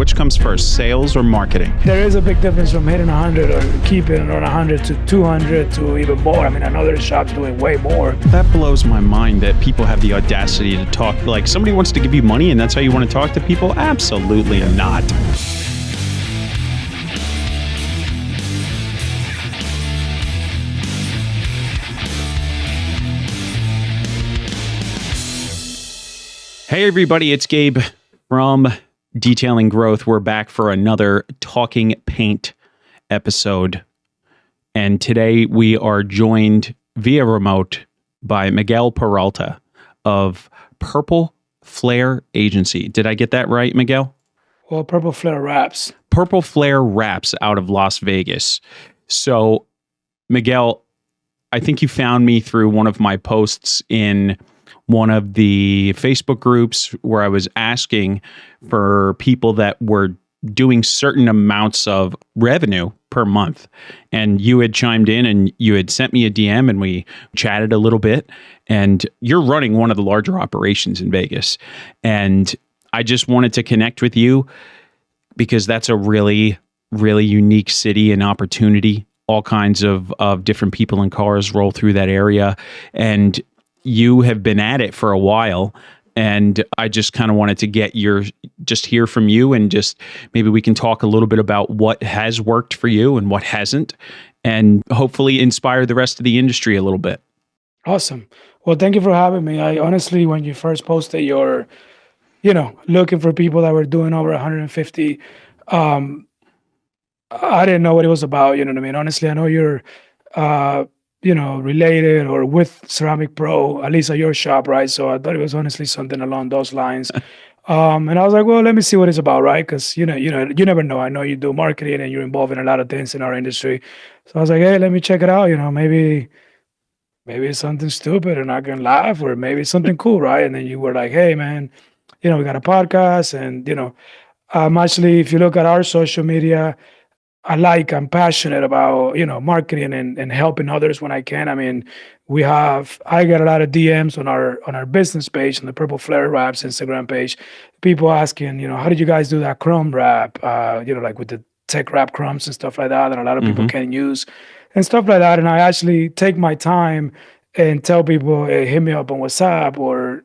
Which comes first, sales or marketing? There is a big difference from hitting 100 or keeping it on 100 to 200 to even more. I mean, I know there's shops doing way more. That blows my mind that people have the audacity to talk. Like, somebody wants to give you money and that's how you want to talk to people? Absolutely not. Hey everybody, it's Gabe from Detailing Growth. We're back for another Talking Paint episode. And today we are joined via remote by Miguel Peralta of Purple Flair Agency. Did I get that right, Miguel? Well, Purple Flair Wraps. Purple Flair Wraps out of Las Vegas. So, Miguel, I think you found me through one of my posts in one of the Facebook groups where I was asking for people that were doing certain amounts of revenue per month. And you had chimed in and you had sent me a DM and we chatted a little bit. And you're running one of the larger operations in Vegas. And I just wanted to connect with you because that's a really, really unique city and opportunity. All kinds of different people and cars roll through that area. And you have been at it for a while, and I just kind of wanted to hear from you, and just maybe we can talk a little bit about what has worked for you and what hasn't, and hopefully inspire the rest of the industry a little bit. Awesome. Well, thank you for having me. I honestly, when you first posted your, looking for people that were doing over 150, I didn't know what it was about. You know what I mean? Honestly, I know you're, related or with Ceramic Pro, at least at your shop, right? So I thought it was honestly something along those lines. And I was like, well, let me see what it's about, right? Because, you never know. I know you do marketing and you're involved in a lot of things in our industry. So I was like, hey, let me check it out. Maybe it's something stupid and I can laugh, or maybe it's something cool, right? And then you were like, hey, man, we got a podcast. And, actually, if you look at our social media, I'm passionate about, marketing and helping others when I can. I mean, I get a lot of DMs on our business page, on the Purple Flair Wraps Instagram page, people asking, how did you guys do that crumb wrap, like with the tech wrap crumbs and stuff like that a lot of people can use and stuff like that. And I actually take my time and tell people, hey, hit me up on WhatsApp, or,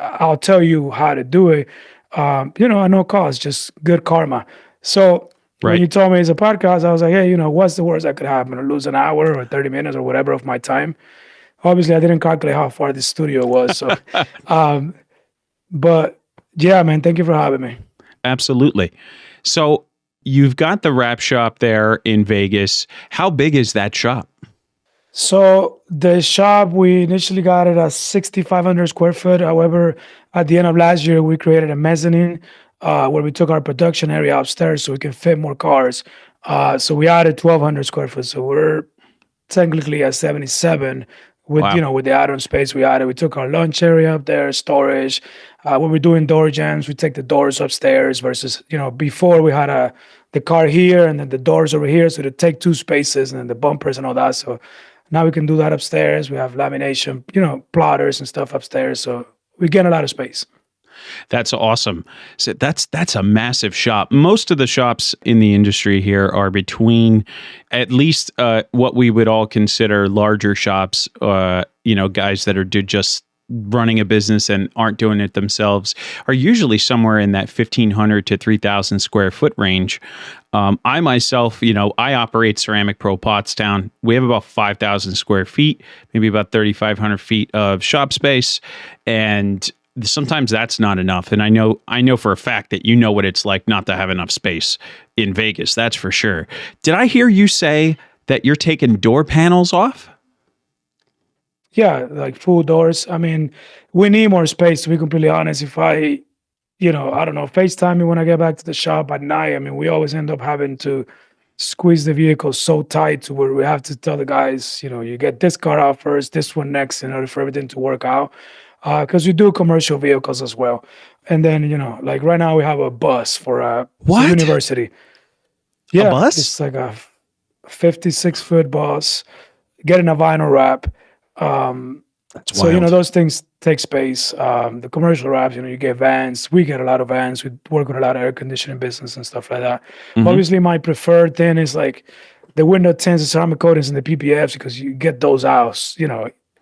I'll tell you how to do it, at no cost, just good karma. So right. When you told me it's a podcast, I was like, hey, what's the worst that could happen? I lose an hour or 30 minutes or whatever of my time. Obviously, I didn't calculate how far the studio was. So, but yeah, man, thank you for having me. Absolutely. So you've got the wrap shop there in Vegas. How big is that shop? So the shop, we initially got it at 6,500 square foot. However, at the end of last year, we created a mezzanine where we took our production area upstairs so we can fit more cars. So we added 1,200 square foot. So we're technically at 77 with, wow. With the add-on space we added. We took our lunch area up there, storage. When we're doing door jams, we take the doors upstairs versus, before we had the car here and then the doors over here. So to take two spaces and then the bumpers and all that. So now we can do that upstairs. We have lamination, plotters and stuff upstairs. So we get a lot of space. That's awesome. So that's a massive shop. Most of the shops in the industry here are between at least what we would all consider larger shops, guys that are just running a business and aren't doing it themselves, are usually somewhere in that 1,500 to 3,000 square foot range. I myself, I operate Ceramic Pro Pottstown. We have about 5,000 square feet, maybe about 3,500 feet of shop space. And sometimes that's not enough. And I know for a fact that you know what it's like not to have enough space in Vegas. That's for sure. Did I hear you say that you're taking door panels off? Yeah, like full doors. I mean, we need more space, to be completely honest. If I don't know, FaceTime me when I get back to the shop at night. I mean, we always end up having to squeeze the vehicle so tight to where we have to tell the guys, you get this car out first, this one next, in order for everything to work out. Because we do commercial vehicles as well. And then, like right now we have a bus for a university. Yeah, a bus? It's like a 56-foot bus, getting a vinyl wrap. That's So, wild. those things take space. The commercial wraps, you get vans. We get a lot of vans. We work with a lot of air conditioning business and stuff like that. Hmm. Obviously, my preferred thing is like the window tints, the ceramic coatings, and the PPFs because you get those out,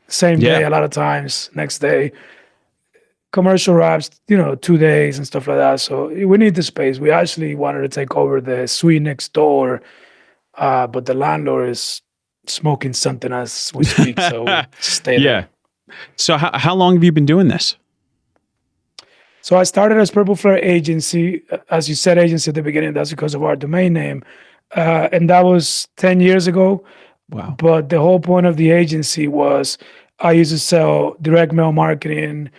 same day Yeah. a lot of times, next day. Commercial wraps, 2 days and stuff like that. So we need the space. We actually wanted to take over the suite next door, but the landlord is smoking something as we speak. So we stay Yeah. there. So how long have you been doing this? So I started as Purple Flair Agency. As you said, agency at the beginning, that's because of our domain name. And that was 10 years ago. Wow. But the whole point of the agency was I used to sell direct mail marketing,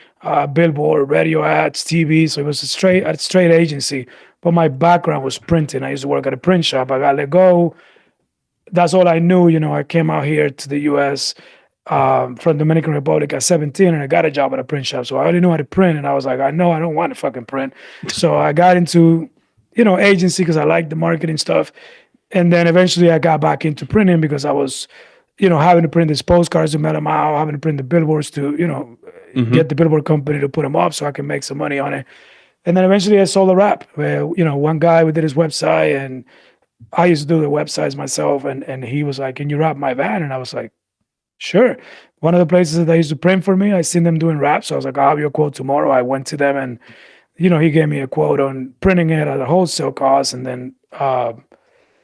billboard, radio ads, TV. So it was a straight agency. But my background was printing. I used to work at a print shop. I got let go. That's all I knew. I came out here to the U.S. From Dominican Republic at 17, and I got a job at a print shop. So I already knew how to print, and I was like, I know I don't want to fucking print. So I got into, agency because I liked the marketing stuff. And then eventually I got back into printing because I was, having to print these postcards to mail them out, having to print the billboards to, get the billboard company to put them up so I can make some money on it. And then eventually I sold a wrap where, one guy who did his website, and I used to do the websites myself. And he was like, can you wrap my van? And I was like, sure. One of the places that they used to print for me, I seen them doing wraps. So I was like, I'll have your quote tomorrow. I went to them and, he gave me a quote on printing it at a wholesale cost and then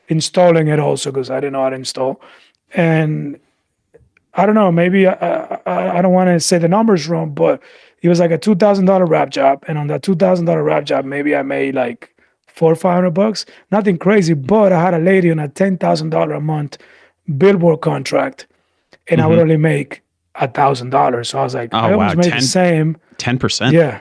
installing it also because I didn't know how to install. And I don't know, maybe I don't want to say the numbers wrong, but it was like a $2,000 wrap job. And on that $2,000 wrap job, maybe I made like $400-500. Nothing crazy, but I had a lady on a $10,000 a month billboard contract, and I would only make $1,000. So I was like, Oh, I almost wow. made the same. 10%. Yeah.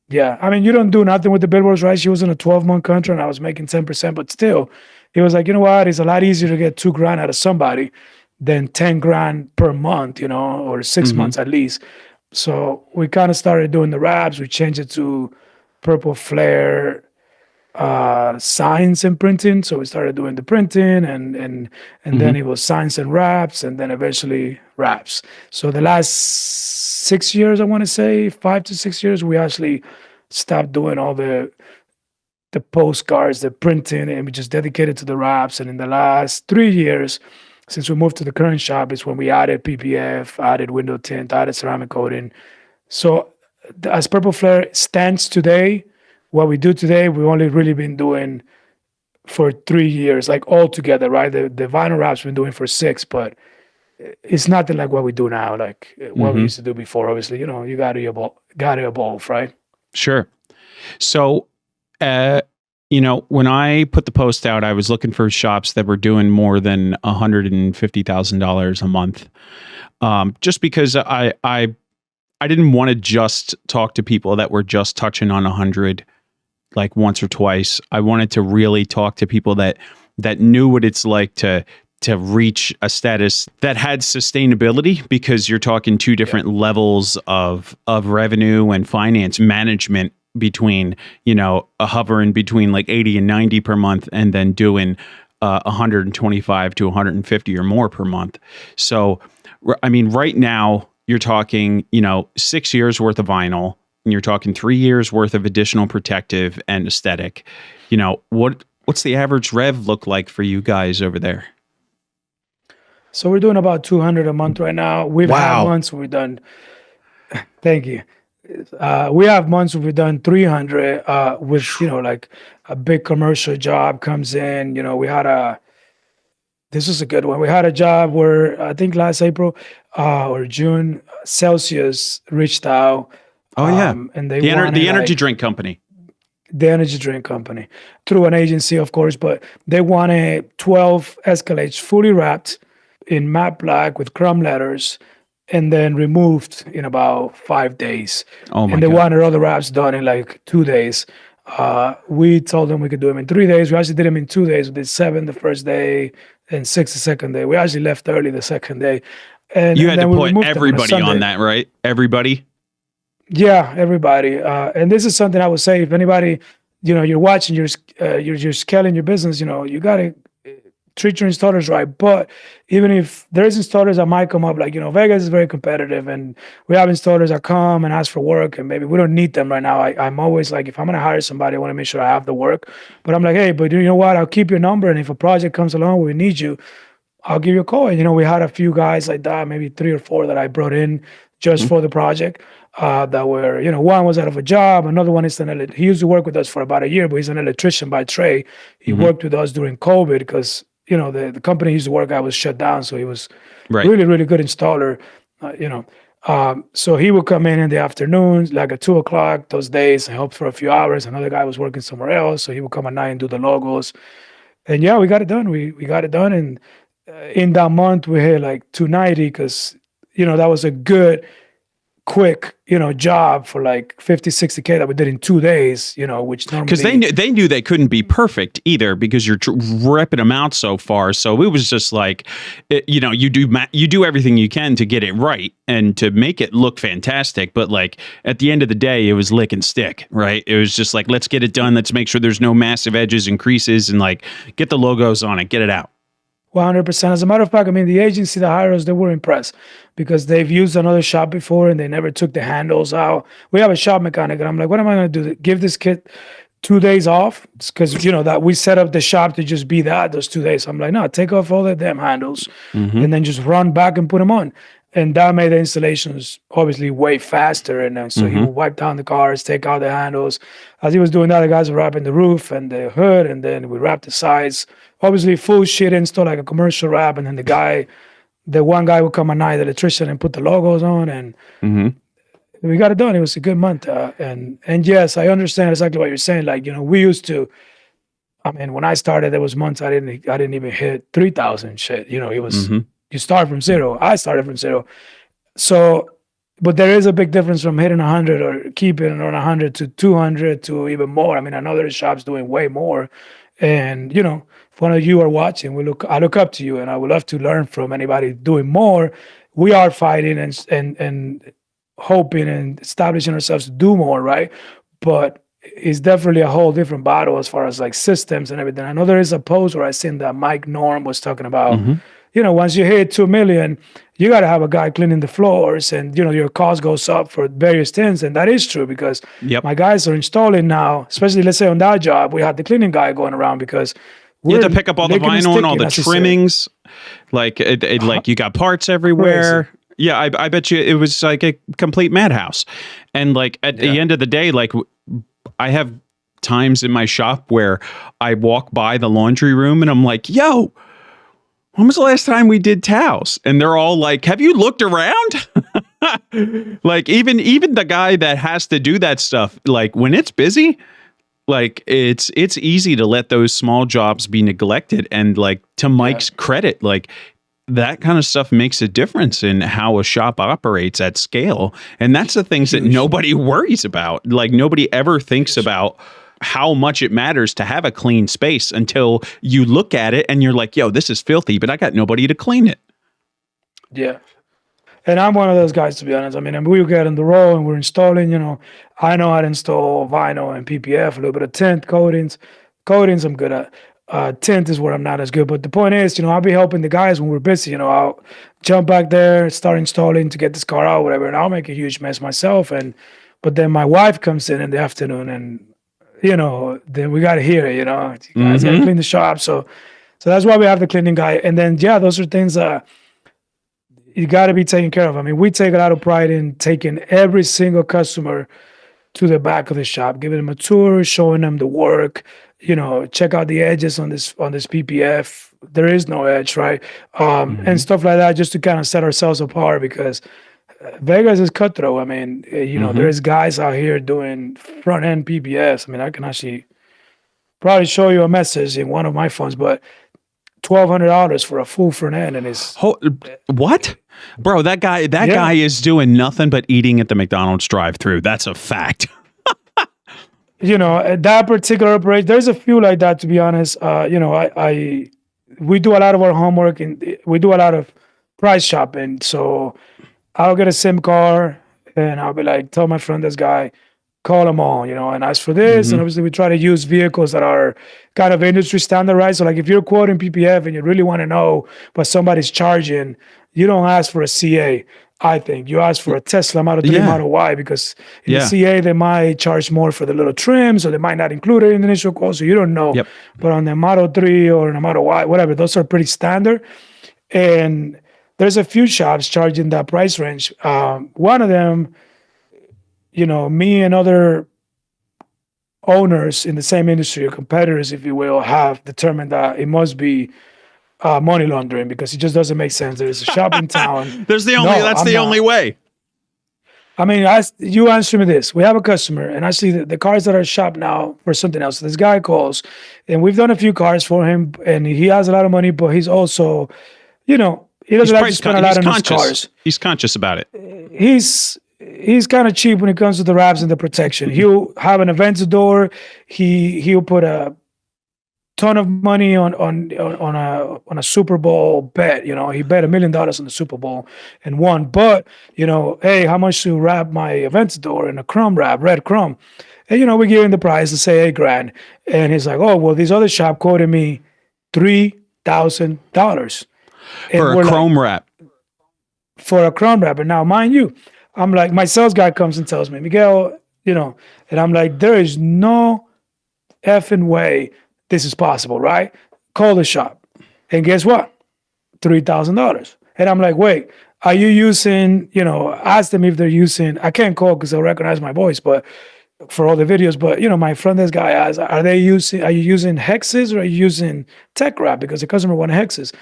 Yeah. I mean, you don't do nothing with the billboards, right? She was in a 12-month contract and I was making 10%, but still, it was like, you know what? It's a lot easier to get $2,000 out of somebody than $10,000 per month, or 6 months at least. So we kind of started doing the wraps. We changed it to Purple Flair signs and printing. So we started doing the printing and then it was signs and wraps and then eventually wraps. So the last 6 years, I want to say 5 to 6 years, we actually stopped doing all the postcards, the printing, and we just dedicated to the wraps. And in the last 3 years, since we moved to the current shop, is when we added PPF, added window tint, added ceramic coating. So as Purple Flair stands today, what we do today, we've only really been doing for 3 years, like all together, right? The vinyl wraps we've been doing for 6, but it's nothing like what we do now, like what we used to do before. Obviously, you got to evolve, right? Sure. So, when I put the post out, I was looking for shops that were doing more than $150,000 a month, just because I didn't want to just talk to people that were just touching on 100, like once or twice. I wanted to really talk to people that knew what it's like to reach a status that had sustainability, because you're talking two different levels of revenue and finance management between, hovering between like 80 and 90 per month and then doing 125 to 150 or more per month. So, I mean, right now you're talking, 6 years worth of vinyl, and you're talking 3 years worth of additional protective and aesthetic. What's the average rev look like for you guys over there? So we're doing about 200 a month right now. We've had months where we've done, thank you. We have months where we've done 300 with, like a big commercial job comes in. This is a good one. We had a job where I think last April or June, Celsius reached out. Oh, yeah. And they the wanted, energy drink company. The energy drink company, through an agency, of course, but they wanted 12 Escalades fully wrapped in matte black with crumb letters and then removed in about 5 days. Oh my And they God. wanted all the wraps done in like 2 days. We told them we could do them in 3 days. We actually did them in 2 days. We did 7 the first day and 6 the second day. We actually left early the second day. And You had to then we put removed them everybody a on Sunday. that, right? Everybody? Yeah, everybody. And this is something I would say, if anybody, you're watching, you're scaling your business, you got to treat your installers right. But even if there's installers that might come up, like, Vegas is very competitive, and we have installers that come and ask for work, and maybe we don't need them right now. I'm always like, if I'm going to hire somebody, I want to make sure I have the work. But I'm like, hey, but you know what? I'll keep your number. And if a project comes along where we need you, I'll give you a call. And, we had a few guys like that, maybe 3 or 4 that I brought in just for the project. That were, one was out of a job. Another one is he used to work with us for about a year, but he's an electrician by trade. He worked with us during COVID because, the company he used to work at was shut down. So he was really, really good installer, so he would come in the afternoons, like at 2:00 those days, and help for a few hours. Another guy was working somewhere else. So he would come at night and do the logos. And yeah, we got it done. We got it done. And in that month, we had like 290 because, that was a good, quick, job for like 50, 60K that we did in 2 days, which normally... Because they knew they couldn't be perfect either because you're ripping them out so far. So it was just like, you do everything you can to get it right and to make it look fantastic. But like at the end of the day, it was lick and stick, right? It was just like, let's get it done. Let's make sure there's no massive edges and creases and like get the logos on it, get it out. 100%. As a matter of fact, the agency that hired us, they were impressed because they've used another shop before and they never took the handles out. We have a shop mechanic, and I'm like, what am I going to do? Give this kid 2 days off? Because, that we set up the shop to just be those 2 days. I'm like, no, take off all the damn handles and then just run back and put them on. And that made the installations obviously way faster. And then so he would wipe down the cars, take out the handles. As he was doing that, the guys were wrapping the roof and the hood, and then we wrapped the sides. Obviously, full shit install, like a commercial wrap. And then the one guy would come at night, the electrician, and put the logos on. And we got it done. It was a good month. And yes, I understand exactly what you're saying. Like, we used to, when I started, there was months I didn't even hit 3,000 shit. It was... You start from zero. I started from zero. So, but there is a big difference from hitting 100 or keeping it on 100 to 200 to even more. I know there's shops doing way more. And, if one of you are watching, I look up to you, and I would love to learn from anybody doing more. We are fighting and hoping and establishing ourselves to do more, right? But it's definitely a whole different battle as far as like systems and everything. I know there is a post where I seen that Mike Norm was talking about, once you hit 2 million, you got to have a guy cleaning the floors, and, your cost goes up for various things. And that is true because my guys are installing now, especially let's say on that job, we had the cleaning guy going around because you had to pick up all the vinyl and all the trimmings. Like, like you got parts everywhere. Crazy. Yeah, I bet you it was like a complete madhouse. And like at the end of the day, like I have times in my shop where I walk by the laundry room and I'm like, yo, when was the last time we did towels? And they're all like, have you looked around? Like even the guy that has to do that stuff, like when it's busy, like it's easy to let those small jobs be neglected. And like to Mike's credit, like that kind of stuff makes a difference in how a shop operates at scale. And that's the things that nobody worries about. Like nobody ever thinks about how much it matters to have a clean space until you look at it and you're like, yo, this is filthy, but I got nobody to clean it. Yeah. And I'm one of those guys, to be honest. And we get in the role and we're installing, I know how to install vinyl and PPF, a little bit of tint, coatings. Coatings I'm good at. Tint is where I'm not as good. But the point is, I'll be helping the guys when we're busy. I'll jump back there, start installing to get this car out, whatever, and I'll make a huge mess myself. But then my wife comes in the afternoon and then we got to hear it, you guys got to clean the shop. So that's why we have the cleaning guy. And then, those are things that you got to be taken care of. We take a lot of pride in taking every single customer to the back of the shop, giving them a tour, showing them the work, check out the edges on this PPF. There is no edge, right? And stuff like that, just to kind of set ourselves apart because Vegas is cutthroat. There's guys out here doing front end PPFs. I can actually probably show you a message in one of my phones, but $1,200 for a full front end, and it's what, bro? That guy is doing nothing but eating at the McDonald's drive-through. That's a fact. That particular operation. There's a few like that, to be honest. We do a lot of our homework and we do a lot of price shopping. So I'll get a SIM card and I'll be like, tell my friend, this guy, call them all, and ask for this. And obviously we try to use vehicles that are kind of industry standardized. So like if you're quoting PPF and you really want to know what somebody's charging, you don't ask for a CA. I think you ask for a Tesla Model 3, Model Y, because in the CA, they might charge more for the little trims, or they might not include it in the initial quote, so you don't know. But on the Model 3 or the Model Y, whatever, those are pretty standard. And there's a few shops charging that price range. One of them, me and other owners in the same industry, or competitors, if you will, have determined that it must be money laundering, because it just doesn't make sense. There's a shop in town. That's the only way. I mean, you answer me this. We have a customer, and actually the cars that are shopped now for something else. This guy calls, and we've done a few cars for him, and he has a lot of money, but he's also, he doesn't like to spend a lot on his cars. He's conscious about it. He's kind of cheap when it comes to the wraps and the protection. He'll have an Aventador. He'll put a ton of money on a Super Bowl bet. He bet $1 million on the Super Bowl and won. But hey, how much to wrap my Aventador in a chrome wrap, red chrome? And we give him the price and say $8,000, and he's like, oh well, this other shop quoted me $3,000 for a chrome wrap. For a chrome wrap, and now mind you, I'm like, my sales guy comes and tells me, Miguel, and I'm like, there is no effing way this is possible, right? Call the shop. And guess what? $3,000. And I'm like, wait, are you using, ask them if they're using, I can't call because they'll recognize my voice, but for all the videos, but my front desk guy asks, are you using hexes, or are you using tech wrap? Because the customer wanted hexes.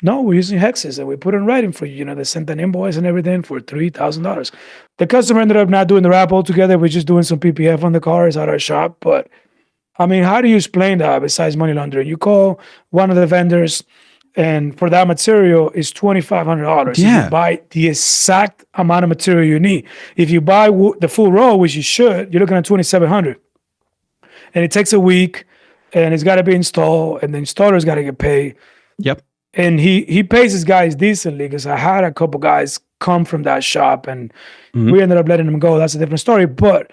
No, we're using hexes, and we put it in writing for you. They sent an invoice and everything for $3,000. The customer ended up not doing the wrap altogether. We're just doing some PPF on the cars at our shop. But I mean, how do you explain that besides money laundering? You call one of the vendors, and for that material is $2,500. Yeah. If you buy the exact amount of material you need. If you buy the full roll, which you should, you're looking at $2,700. And it takes a week, and it's got to be installed, and the installer's got to get paid. Yep. And he pays his guys decently, because I had a couple guys come from that shop, and we ended up letting them go. That's a different story. But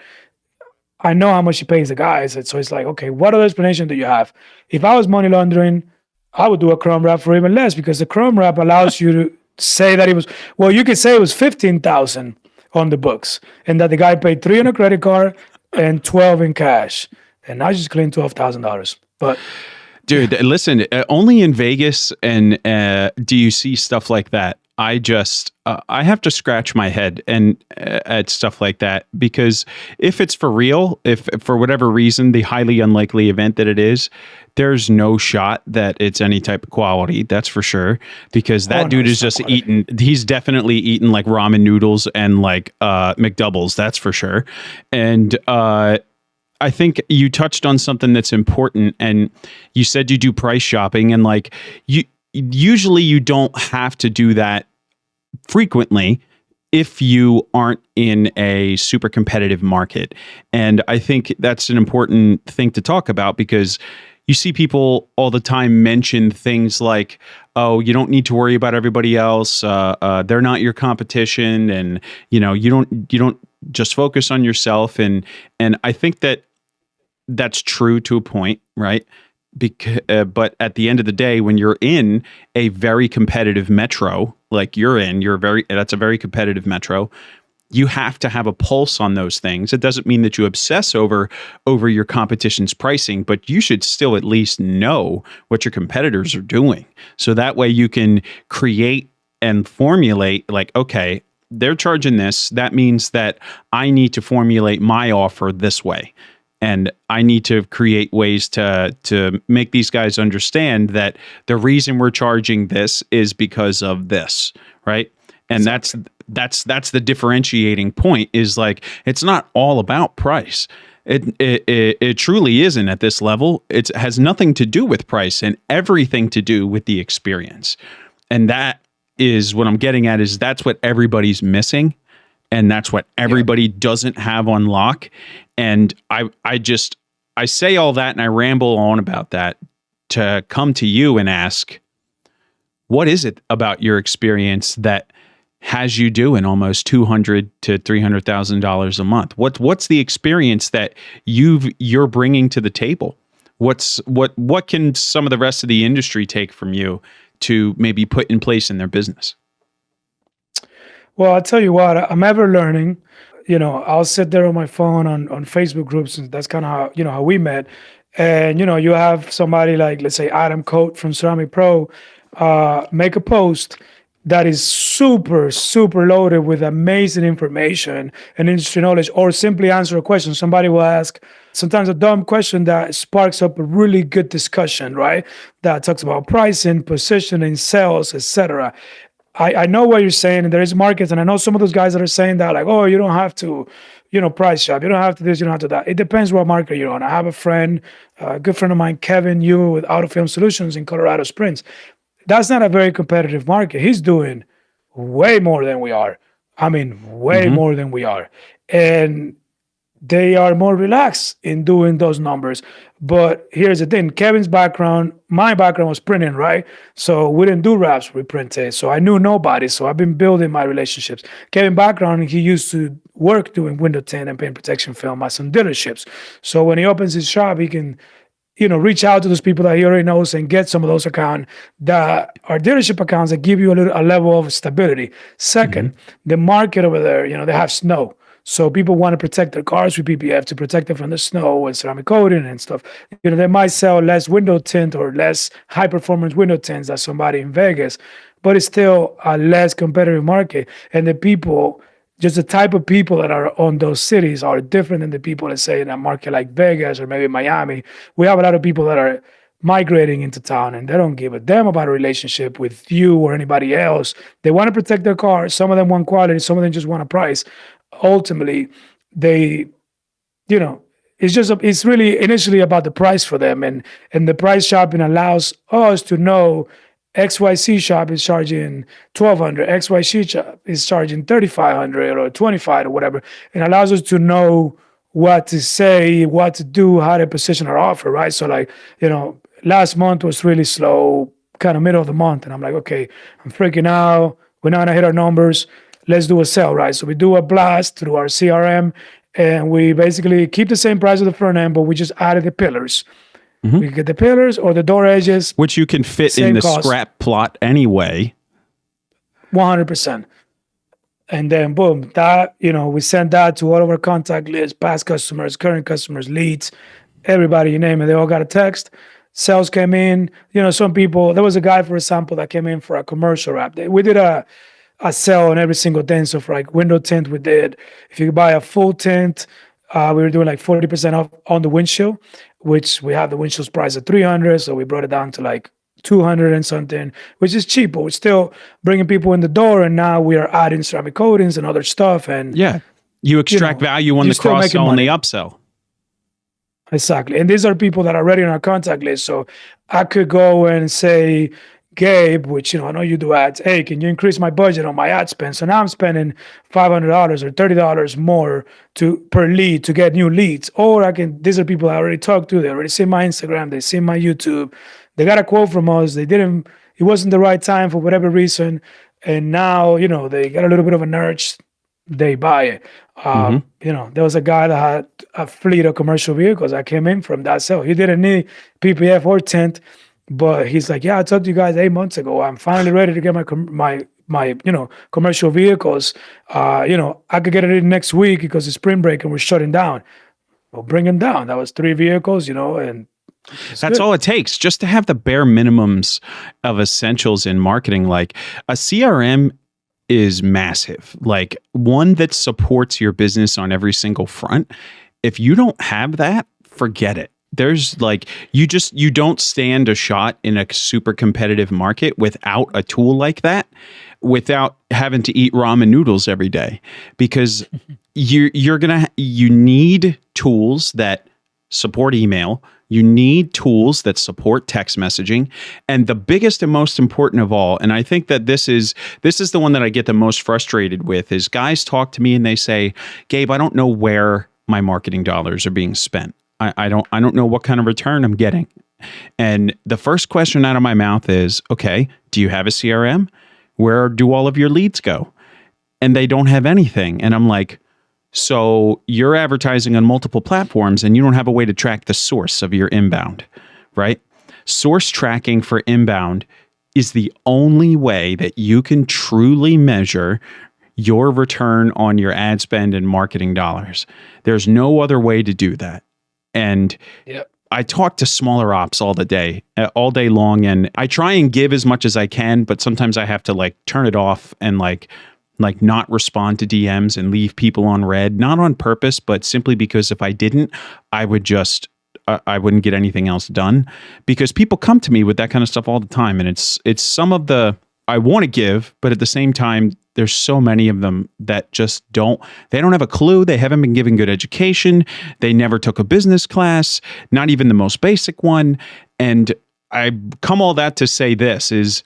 I know how much he pays the guys. And so it's like, okay, what other explanation do you have? If I was money laundering, I would do a chrome wrap for even less, because the chrome wrap allows you to say that you could say it was $15,000 on the books, and that the guy paid $3 on a credit card and $12 in cash. And I just cleaned $12,000. But dude, listen, only in Vegas and do you see stuff like that. I have to scratch my head and at stuff like that, because if it's for real, if for whatever reason, the highly unlikely event that it is, there's no shot that it's any type of quality. That's for sure, because that dude is just eating. He's definitely eating like ramen noodles and like McDoubles. That's for sure. And I think you touched on something that's important, and you said you do price shopping, and like usually you don't have to do that frequently if you aren't in a super competitive market. And I think that's an important thing to talk about, because you see people all the time mention things like, oh, you don't need to worry about everybody else. They're not your competition. And, you don't just focus on yourself. And I think that's true to a point, right? But at the end of the day, when you're in a very competitive metro, like that's a very competitive metro, you have to have a pulse on those things. It doesn't mean that you obsess over your competition's pricing, but you should still at least know what your competitors are doing. So that way you can create and formulate like, okay, they're charging this. That means that I need to formulate my offer this way. And I need to create ways to make these guys understand that the reason we're charging this is because of this, right? And that's the differentiating point, is like, it's not all about price. It truly isn't at this level. It has nothing to do with price and everything to do with the experience. And that is what I'm getting at, is that's what everybody's missing. And that's what everybody doesn't have on lock. And I say all that and I ramble on about that to come to you and ask, what is it about your experience that has you doing almost $200,000 to $300,000 a month? What's the experience that you're bringing to the table? What can some of the rest of the industry take from you to maybe put in place in their business? Well, I'll tell you what, I'm ever learning. I'll sit there on my phone on Facebook groups, and that's kind of how we met. And you have somebody like, let's say, Adam Coate from Ceramic Pro make a post that is super, super loaded with amazing information and industry knowledge, or simply answer a question. Somebody will ask sometimes a dumb question that sparks up a really good discussion, right? That talks about pricing, positioning, sales, etc. I know what you're saying, and there is markets, and I know some of those guys that are saying that, like, oh, you don't have to, price shop. You don't have to this, you don't have to that. It depends what market you're on. I have a friend, a good friend of mine, Kevin Yu with Auto Film Solutions in Colorado Springs. That's not a very competitive market. He's doing way more than we are. I mean, way more than we are. And they are more relaxed in doing those numbers. But here's the thing, Kevin's background, my background was printing, right? So we didn't do wraps, we printed. So I knew nobody. So I've been building my relationships. Kevin's background, he used to work doing window tint and paint protection film at some dealerships. So when he opens his shop, he can, reach out to those people that he already knows and get some of those accounts that are dealership accounts that give you a level of stability. Second, the market over there, they have snow. So people want to protect their cars with PPF to protect them from the snow and ceramic coating and stuff. They might sell less window tint or less high performance window tints than somebody in Vegas, but it's still a less competitive market. And the people, just the type of people that are on those cities are different than the people, let's say, in a market like Vegas or maybe Miami. We have a lot of people that are migrating into town and they don't give a damn about a relationship with you or anybody else. They want to protect their cars. Some of them want quality, some of them just want a price. Ultimately, they, it's really initially about the price for them, and the price shopping allows us to know XYZ shop is charging $1,200, XYZ shop is charging $3,500 or $2,500 or whatever. It allows us to know what to say, what to do, how to position our offer, right? So like, last month was really slow, kind of middle of the month, and I'm like, okay, I'm freaking out. We're not gonna hit our numbers. Let's do a sale, right? So we do a blast through our CRM, and we basically keep the same price of the front end, but we just added the pillars. We get the pillars or the door edges, which you can fit in the scrap plot anyway. 100%. And then boom, that, we send that to all of our contact lists, past customers, current customers, leads, everybody, you name it. They all got a text. Sales came in. Some people, there was a guy, for example, that came in for a commercial wrap. We did a sale on every single tint. So for like window tint, we did, if you buy a full tint, we were doing like 40% off on the windshield, which we have the windshield's price at $300. So we brought it down to like $200 and something, which is cheap, but we're still bringing people in the door. And now we are adding ceramic coatings and other stuff. And yeah, you extract value on the cross sell and the upsell. Exactly. And these are people that are already on our contact list. So I could go and say, Gabe, which, I know you do ads. Hey, can you increase my budget on my ad spend? So now I'm spending $500 or $30 more per lead to get new leads. Or these are people I already talked to. They already see my Instagram. They see my YouTube. They got a quote from us. It wasn't the right time for whatever reason. And now, they got a little bit of an urge. They buy it. There was a guy that had a fleet of commercial vehicles that came in from that sale. He didn't need PPF or tint. But he's like, yeah, I talked to you guys 8 months ago. I'm finally ready to get my commercial vehicles. I could get it in next week because it's spring break and we're shutting down. Well, bring them down. That was 3 vehicles, and that's all it takes, just to have the bare minimums of essentials in marketing. Like a CRM is massive, like one that supports your business on every single front. If you don't have that, forget it. There's like, you don't stand a shot in a super competitive market without a tool like that, without having to eat ramen noodles every day, because you need tools that support email. You need tools that support text messaging. And the biggest and most important of all, and I think that this is the one that I get the most frustrated with, is guys talk to me and they say, Gabe, I don't know where my marketing dollars are being spent. I don't know what kind of return I'm getting. And the first question out of my mouth is, okay, do you have a CRM? Where do all of your leads go? and they don't have anything. And I'm like, so you're advertising on multiple platforms and you don't have a way to track the source of your inbound, right? Source tracking for inbound is the only way that you can truly measure your return on your ad spend and marketing dollars. There's no other way to do that. And I talk to smaller ops all day long, and I try and give as much as I can, but sometimes I have to like turn it off and like not respond to DMs and leave people on red, not on purpose, but simply because if I didn't, I wouldn't get anything else done, because people come to me with that kind of stuff all the time. And it's some of the, I want to give, but at the same time, there's so many of them that just they don't have a clue. They haven't been given good education. They never took a business class, not even the most basic one. And I come all that to say this is,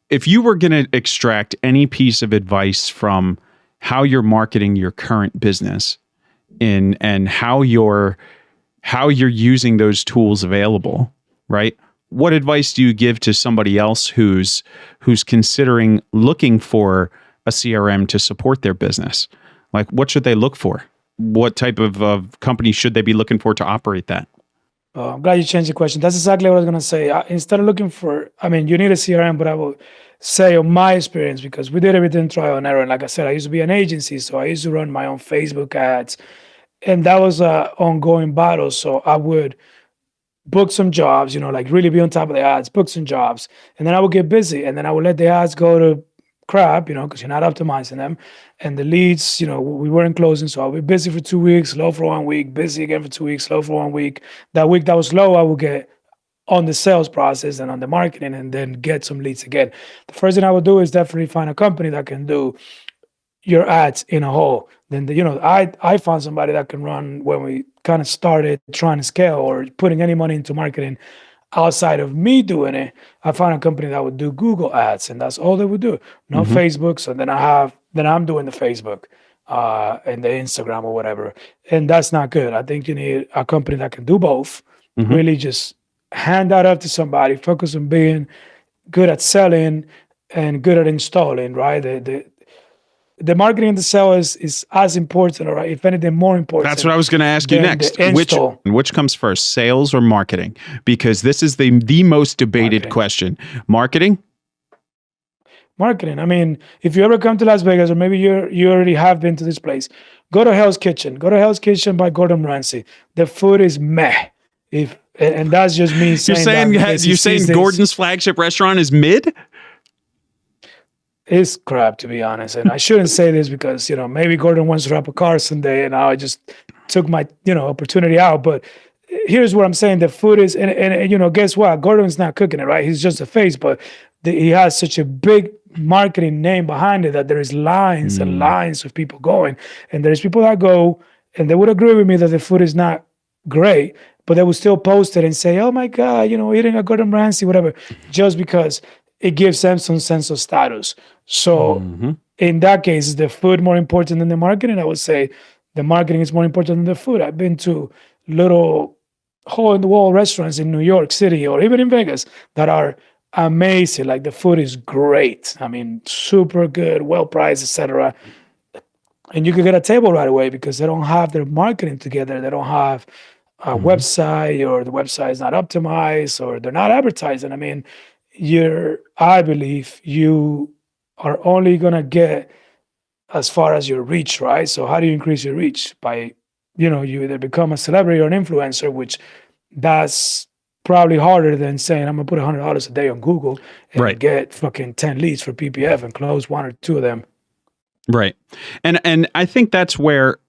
if you were going to extract any piece of advice from how you're marketing your current business and how you're using those tools available, right? What advice do you give to somebody else who's considering looking for a CRM to support their business? Like, what should they look for? What type of company should they be looking for to operate that? I'm glad you changed the question. That's exactly what I was going to say. Instead of looking for, you need a CRM, but I will say on my experience, because we did everything trial and error. And like I said, I used to be an agency, so I used to run my own Facebook ads. And that was an ongoing battle. So I would book some jobs, like really be on top of the ads, book some jobs. And then I would get busy. And then I would let the ads go to crap, because you're not optimizing them. And the leads, we weren't closing. So I'll be busy for 2 weeks, slow for 1 week, busy again for 2 weeks, slow for 1 week. That week that was slow, I would get on the sales process and on the marketing and then get some leads again. The first thing I would do is definitely find a company that can do your ads in a whole. Then, I found somebody that can run when we kind of started trying to scale or putting any money into marketing outside of me doing it. I found a company that would do Google ads, and that's all they would do. No Facebook. So then I'm doing the Facebook and the Instagram or whatever. And that's not good. I think you need a company that can do both. Really just hand that up to somebody, focus on being good at selling and good at installing, right? The marketing and the sale is as important, or if anything more important. That's what I was going to ask you next. Which comes first, sales or marketing? Because this is the most debated question. Marketing? Marketing. If you ever come to Las Vegas, or maybe you already have been to this place, go to Hell's Kitchen. Go to Hell's Kitchen by Gordon Ramsay. The food is meh. And that's just me saying you're saying Gordon's flagship restaurant is mid? It's crap, to be honest. And I shouldn't say this because, maybe Gordon wants to wrap a car someday and I just took my, opportunity out. But here's what I'm saying. The food is, and guess what? Gordon's not cooking it, right? He's just a face, but he has such a big marketing name behind it that there is lines and lines of people going. And there's people that go and they would agree with me that the food is not great, but they would still post it and say, oh my God, eating at Gordon Ramsay, whatever, just because it gives them some sense of status. So in that case, is the food more important than the marketing? I would say the marketing is more important than the food. I've been to little hole-in-the-wall restaurants in New York City or even in Vegas that are amazing. Like the food is great. Super good, well-priced, etc. And you can get a table right away because they don't have their marketing together. They don't have a website, or the website is not optimized, or they're not advertising. I believe you are only going to get as far as your reach, right? So how do you increase your reach? By, you either become a celebrity or an influencer, which that's probably harder than saying, I'm going to put $100 a day on Google and get fucking 10 leads for PPF and close 1 or 2 of them. Right. And I think that's where,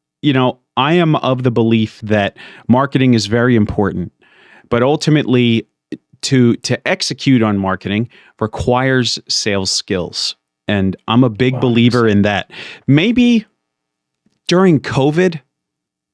I am of the belief that marketing is very important, but ultimately to execute on marketing requires sales skills. And I'm a big believer in that. Maybe during COVID,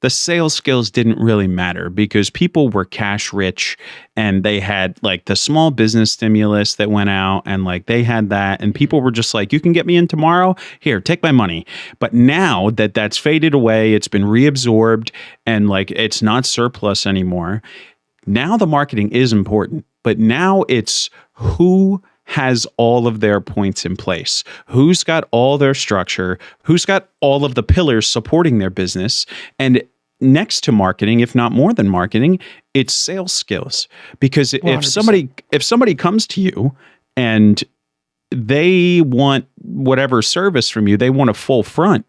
the sales skills didn't really matter because people were cash rich and they had like the small business stimulus that went out and like they had that and people were just like, you can get me in tomorrow. Here, take my money. But now that that's faded away, it's been reabsorbed and like it's not surplus anymore. Now the marketing is important, but now it's who has all of their points in place? Who's got all their structure? Who's got all of the pillars supporting their business? And next to marketing, if not more than marketing, it's sales skills. Because if 100%. somebody comes to you and they want whatever service from you, they want a full front,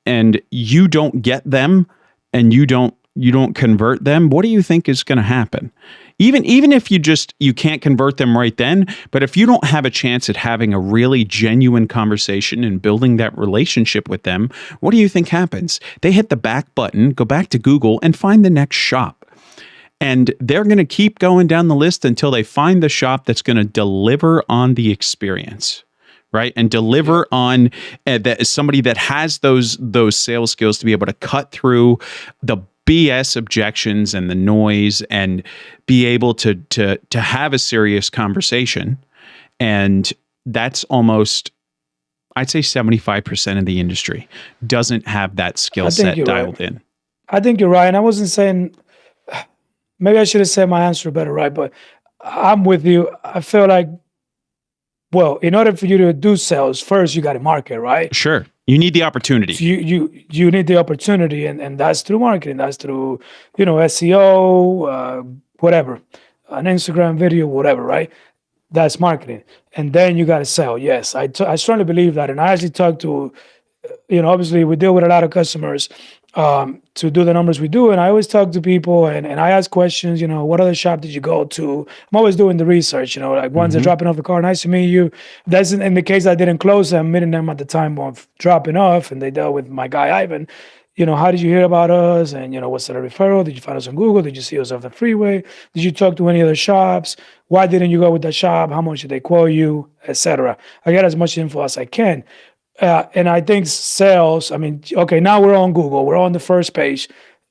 and you don't get them, and you don't convert them, what do you think is going to happen? Even if you can't convert them right then, but if you don't have a chance at having a really genuine conversation and building that relationship with them, what do you think happens? They hit the back button, go back to Google, and find the next shop. And they're going to keep going down the list until they find the shop that's going to deliver on the experience, right? And deliver on that, somebody that has those sales skills to be able to cut through the BS objections and the noise and be able to have a serious conversation. And that's almost, I'd say 75% of the industry doesn't have that skill set dialed in. I think you're right. And I wasn't saying, maybe I should have said my answer better, right? But I'm with you. I feel like, well, in order for you to do sales, first you got to market, right? Sure. You need the opportunity. So you need the opportunity, and that's through marketing. That's through, SEO, whatever, an Instagram video, whatever, right? That's marketing. And then you got to sell. Yes, I strongly believe that. And I actually talk to, obviously we deal with a lot of customers to do the numbers we do. And I always talk to people and I ask questions, what other shop did you go to? I'm always doing the research, like once they're dropping off the car, nice to meet you. That's in the case I didn't close them, meeting them at the time of dropping off, and they dealt with my guy, Ivan. How did you hear about us? And, what's the referral? Did you find us on Google? Did you see us off the freeway? Did you talk to any other shops? Why didn't you go with that shop? How much did they quote you, etc.? I get as much info as I can. And I think sales, okay, now we're on Google. We're on the first page.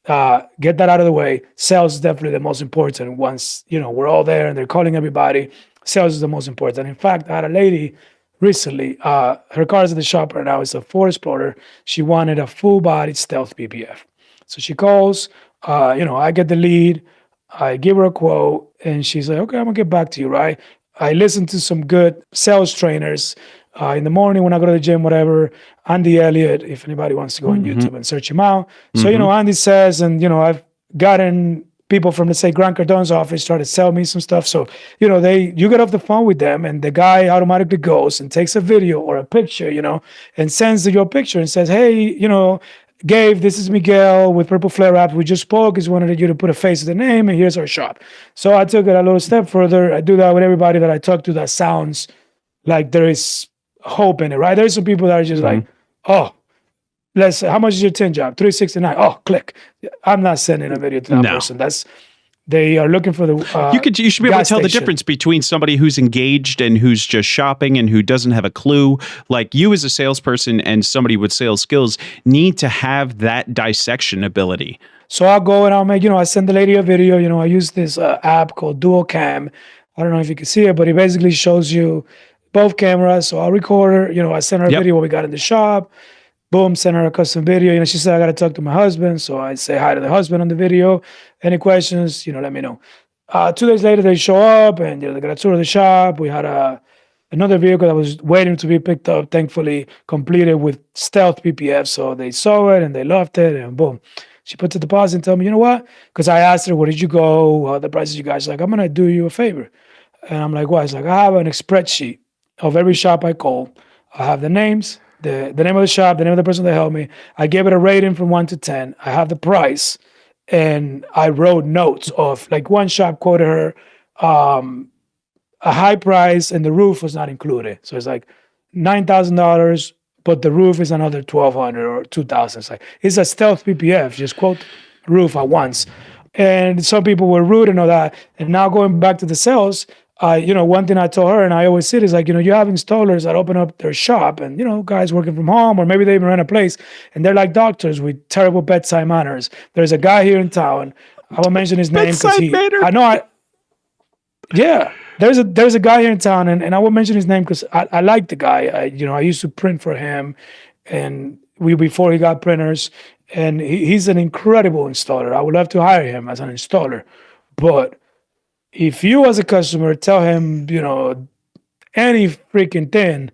Get that out of the way. Sales is definitely the most important. Once, we're all there and they're calling everybody, sales is the most important. In fact, I had a lady recently, her car is at the shop right now. It's a Ford Explorer. She wanted a full-body stealth PPF. So she calls, I get the lead. I give her a quote and she's like, okay, I'm going to get back to you, right? I listened to some good sales trainers in the morning when I go to the gym, whatever. Andy Elliott, if anybody wants to go on YouTube and search him out. So, Andy says, and, I've gotten people from, let's say, Grant Cardone's office started selling me some stuff. So, you get off the phone with them and the guy automatically goes and takes a video or a picture, and sends your picture and says, hey, Gabe, this is Miguel with Purple Flair Apps. We just spoke. Just wanted you to put a face to the name, and here's our shop. So I took it a little step further. I do that with everybody that I talk to that sounds like there is hope in it, right? There's some people that are just like, oh, how much is your Tint job? $369. Oh, click. I'm not sending a video to that person. They are looking for the you should be able to tell the difference between somebody who's engaged and who's just shopping and who doesn't have a clue. Like you as a salesperson and somebody with sales skills need to have that dissection ability. So I'll go and I'll make, I send the lady a video. I use this app called Dual Cam. I don't know if you can see it, but it basically shows you both cameras. So I'll record her, I send her a video what we got in the shop. Boom, send her a custom video. She said, I got to talk to my husband. So I say hi to the husband on the video. Any questions, let me know. 2 days later, they show up and they got a tour of the shop. We had another vehicle that was waiting to be picked up, thankfully completed with stealth PPF. So they saw it and they loved it and boom. She put the deposit and told me, you know what? Because I asked her, where did you go? The prices you guys. She's like, I'm going to do you a favor. And I'm like, what? It's like, I have an spreadsheet of every shop I call. I have the names, the name of the shop, the name of the person that helped me. I gave it a rating from 1 to 10. I have the price. And I wrote notes of, like, one shop quoted her a high price and the roof was not included. So it's like $9,000, but the roof is another $1,200 or $2,000. It's like, it's a stealth PPF, just quote roof at once. And some people were rude and all that. And now going back to the sales, one thing I told her, and I always say, is like, you have installers that open up their shop and, guys working from home, or maybe they even rent a place and they're like doctors with terrible bedside manners. There's a guy here in town. I won't mention his name because there's a guy here in town and I won't mention his name because I like the guy. I used to print for him and before he got printers, and he's an incredible installer. I would love to hire him as an installer, but if you as a customer tell him, any freaking thing,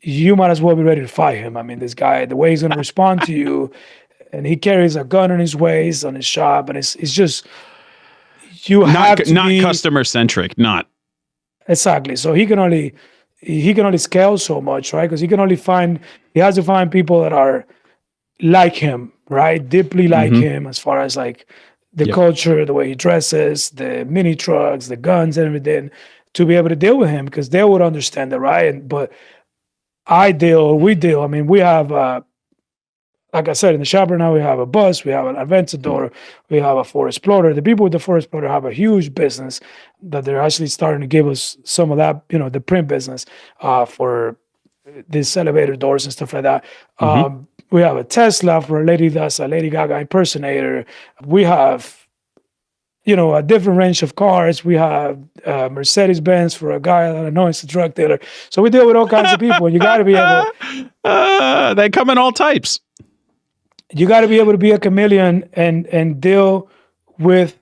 you might as well be ready to fight him. I mean, this guy, the way he's going to respond to you, and he carries a gun on his waist, on his shop, and it's just, you have to not be customer-centric, not. exactly. So he can only scale so much, right? Because he has to find people that are like him, right? Deeply like him, as far as like the culture, the way he dresses, the mini trucks, the guns, and everything, to be able to deal with him, because they would understand it, right? But we deal. I mean, we have, like I said, in the shop right now, we have a bus, we have an Aventador, we have a Ford Explorer. The people with the Ford Explorer have a huge business that they're actually starting to give us some of that, the print business for these elevator doors and stuff like that. We have a Tesla for a lady that's a Lady Gaga impersonator. We have, a different range of cars. We have Mercedes-Benz for a guy that I know is a drug dealer. So we deal with all kinds of people. You got to be able. They come in all types. You got to be able to be a chameleon and deal with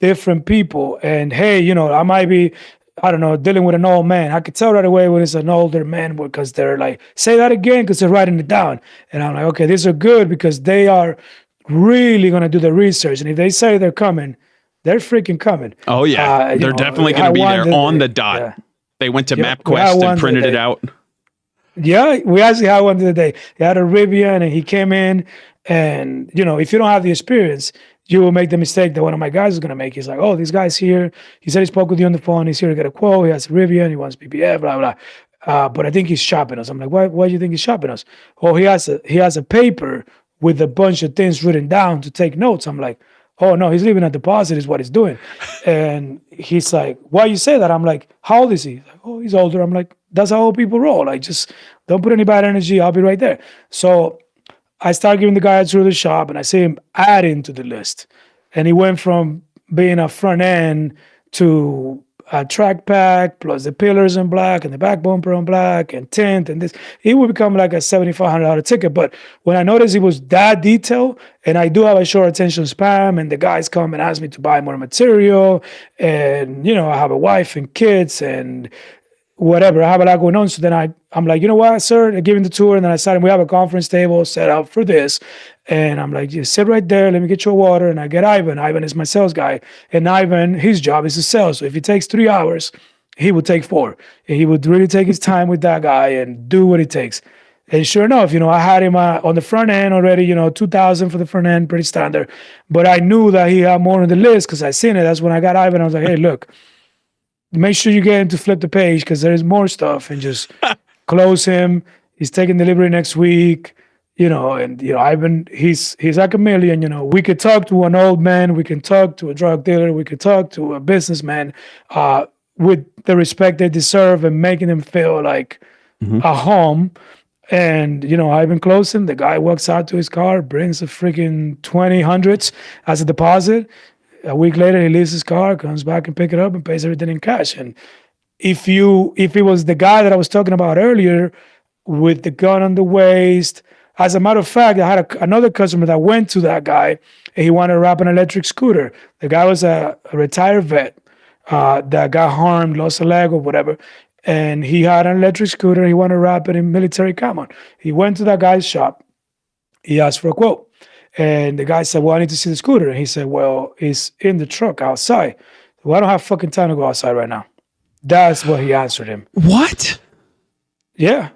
different people. And hey, I might be, I don't know, dealing with an old man. I could tell right away when it's an older man because they're like, say that again, because they're writing it down. And I'm like, okay, these are good because they are really going to do the research. And if they say they're coming, they're freaking coming. Oh, yeah. They're definitely going to be there on the dot. Yeah. They went to MapQuest and printed it out. Yeah, we actually had one today. He had a Rivian and he came in. And, if you don't have the experience, you will make the mistake that one of my guys is going to make. He's like, oh, this guy's here. He said he spoke with you on the phone. He's here to get a quote. He has a Rivian. He wants PPF, blah, blah. But I think he's shopping us. I'm like, why do you think he's shopping us? Oh, he has a paper with a bunch of things written down to take notes. I'm like, oh, no, he's leaving a deposit is what he's doing. And he's like, why you say that? I'm like, how old is he? He's like, oh, he's older. I'm like, that's how old people roll. Like, just don't put any bad energy. I'll be right there. So I start giving the guy a tour of the shop, and I see him adding to the list. And he went from being a front end to a track pack, plus the pillars in black and the back bumper in black and tint and this. It would become like a $7,500 ticket. But when I noticed it was that detailed, and I do have a short attention span, and the guys come and ask me to buy more material, and, I have a wife and kids and whatever, I have a lot going on. So then I'm like, you know what, sir? I give him the tour, and then I sat and we have a conference table set up for this. And I'm like, just sit right there. Let me get you a water. And I get Ivan. Ivan is my sales guy. And Ivan, his job is to sell. So if it takes 3 hours, he would take 4. And he would really take his time with that guy and do what it takes. And sure enough, I had him on the front end already, 2,000 for the front end, pretty standard. But I knew that he had more on the list because I seen it. That's when I got Ivan. I was like, hey, look, make sure you get him to flip the page because there is more stuff, and just close him. He's taking delivery next week, Ivan, he's like a chameleon, we could talk to an old man, we can talk to a drug dealer, we could talk to a businessman with the respect they deserve and making them feel like a home. And, Ivan closed him. The guy walks out to his car, brings a freaking 20 as a deposit. A week later, he leaves his car, comes back and pick it up and pays everything in cash. And if it was the guy that I was talking about earlier with the gun on the waist, as a matter of fact, I had another customer that went to that guy and he wanted to wrap an electric scooter. The guy was a retired vet that got harmed, lost a leg or whatever. And he had an electric scooter. He wanted to wrap it in military camo. He went to that guy's shop. He asked for a quote. And the guy said, well, I need to see the scooter. And he said, well, it's in the truck outside. Well, I don't have fucking time to go outside right now. That's what he answered him. What? Yeah.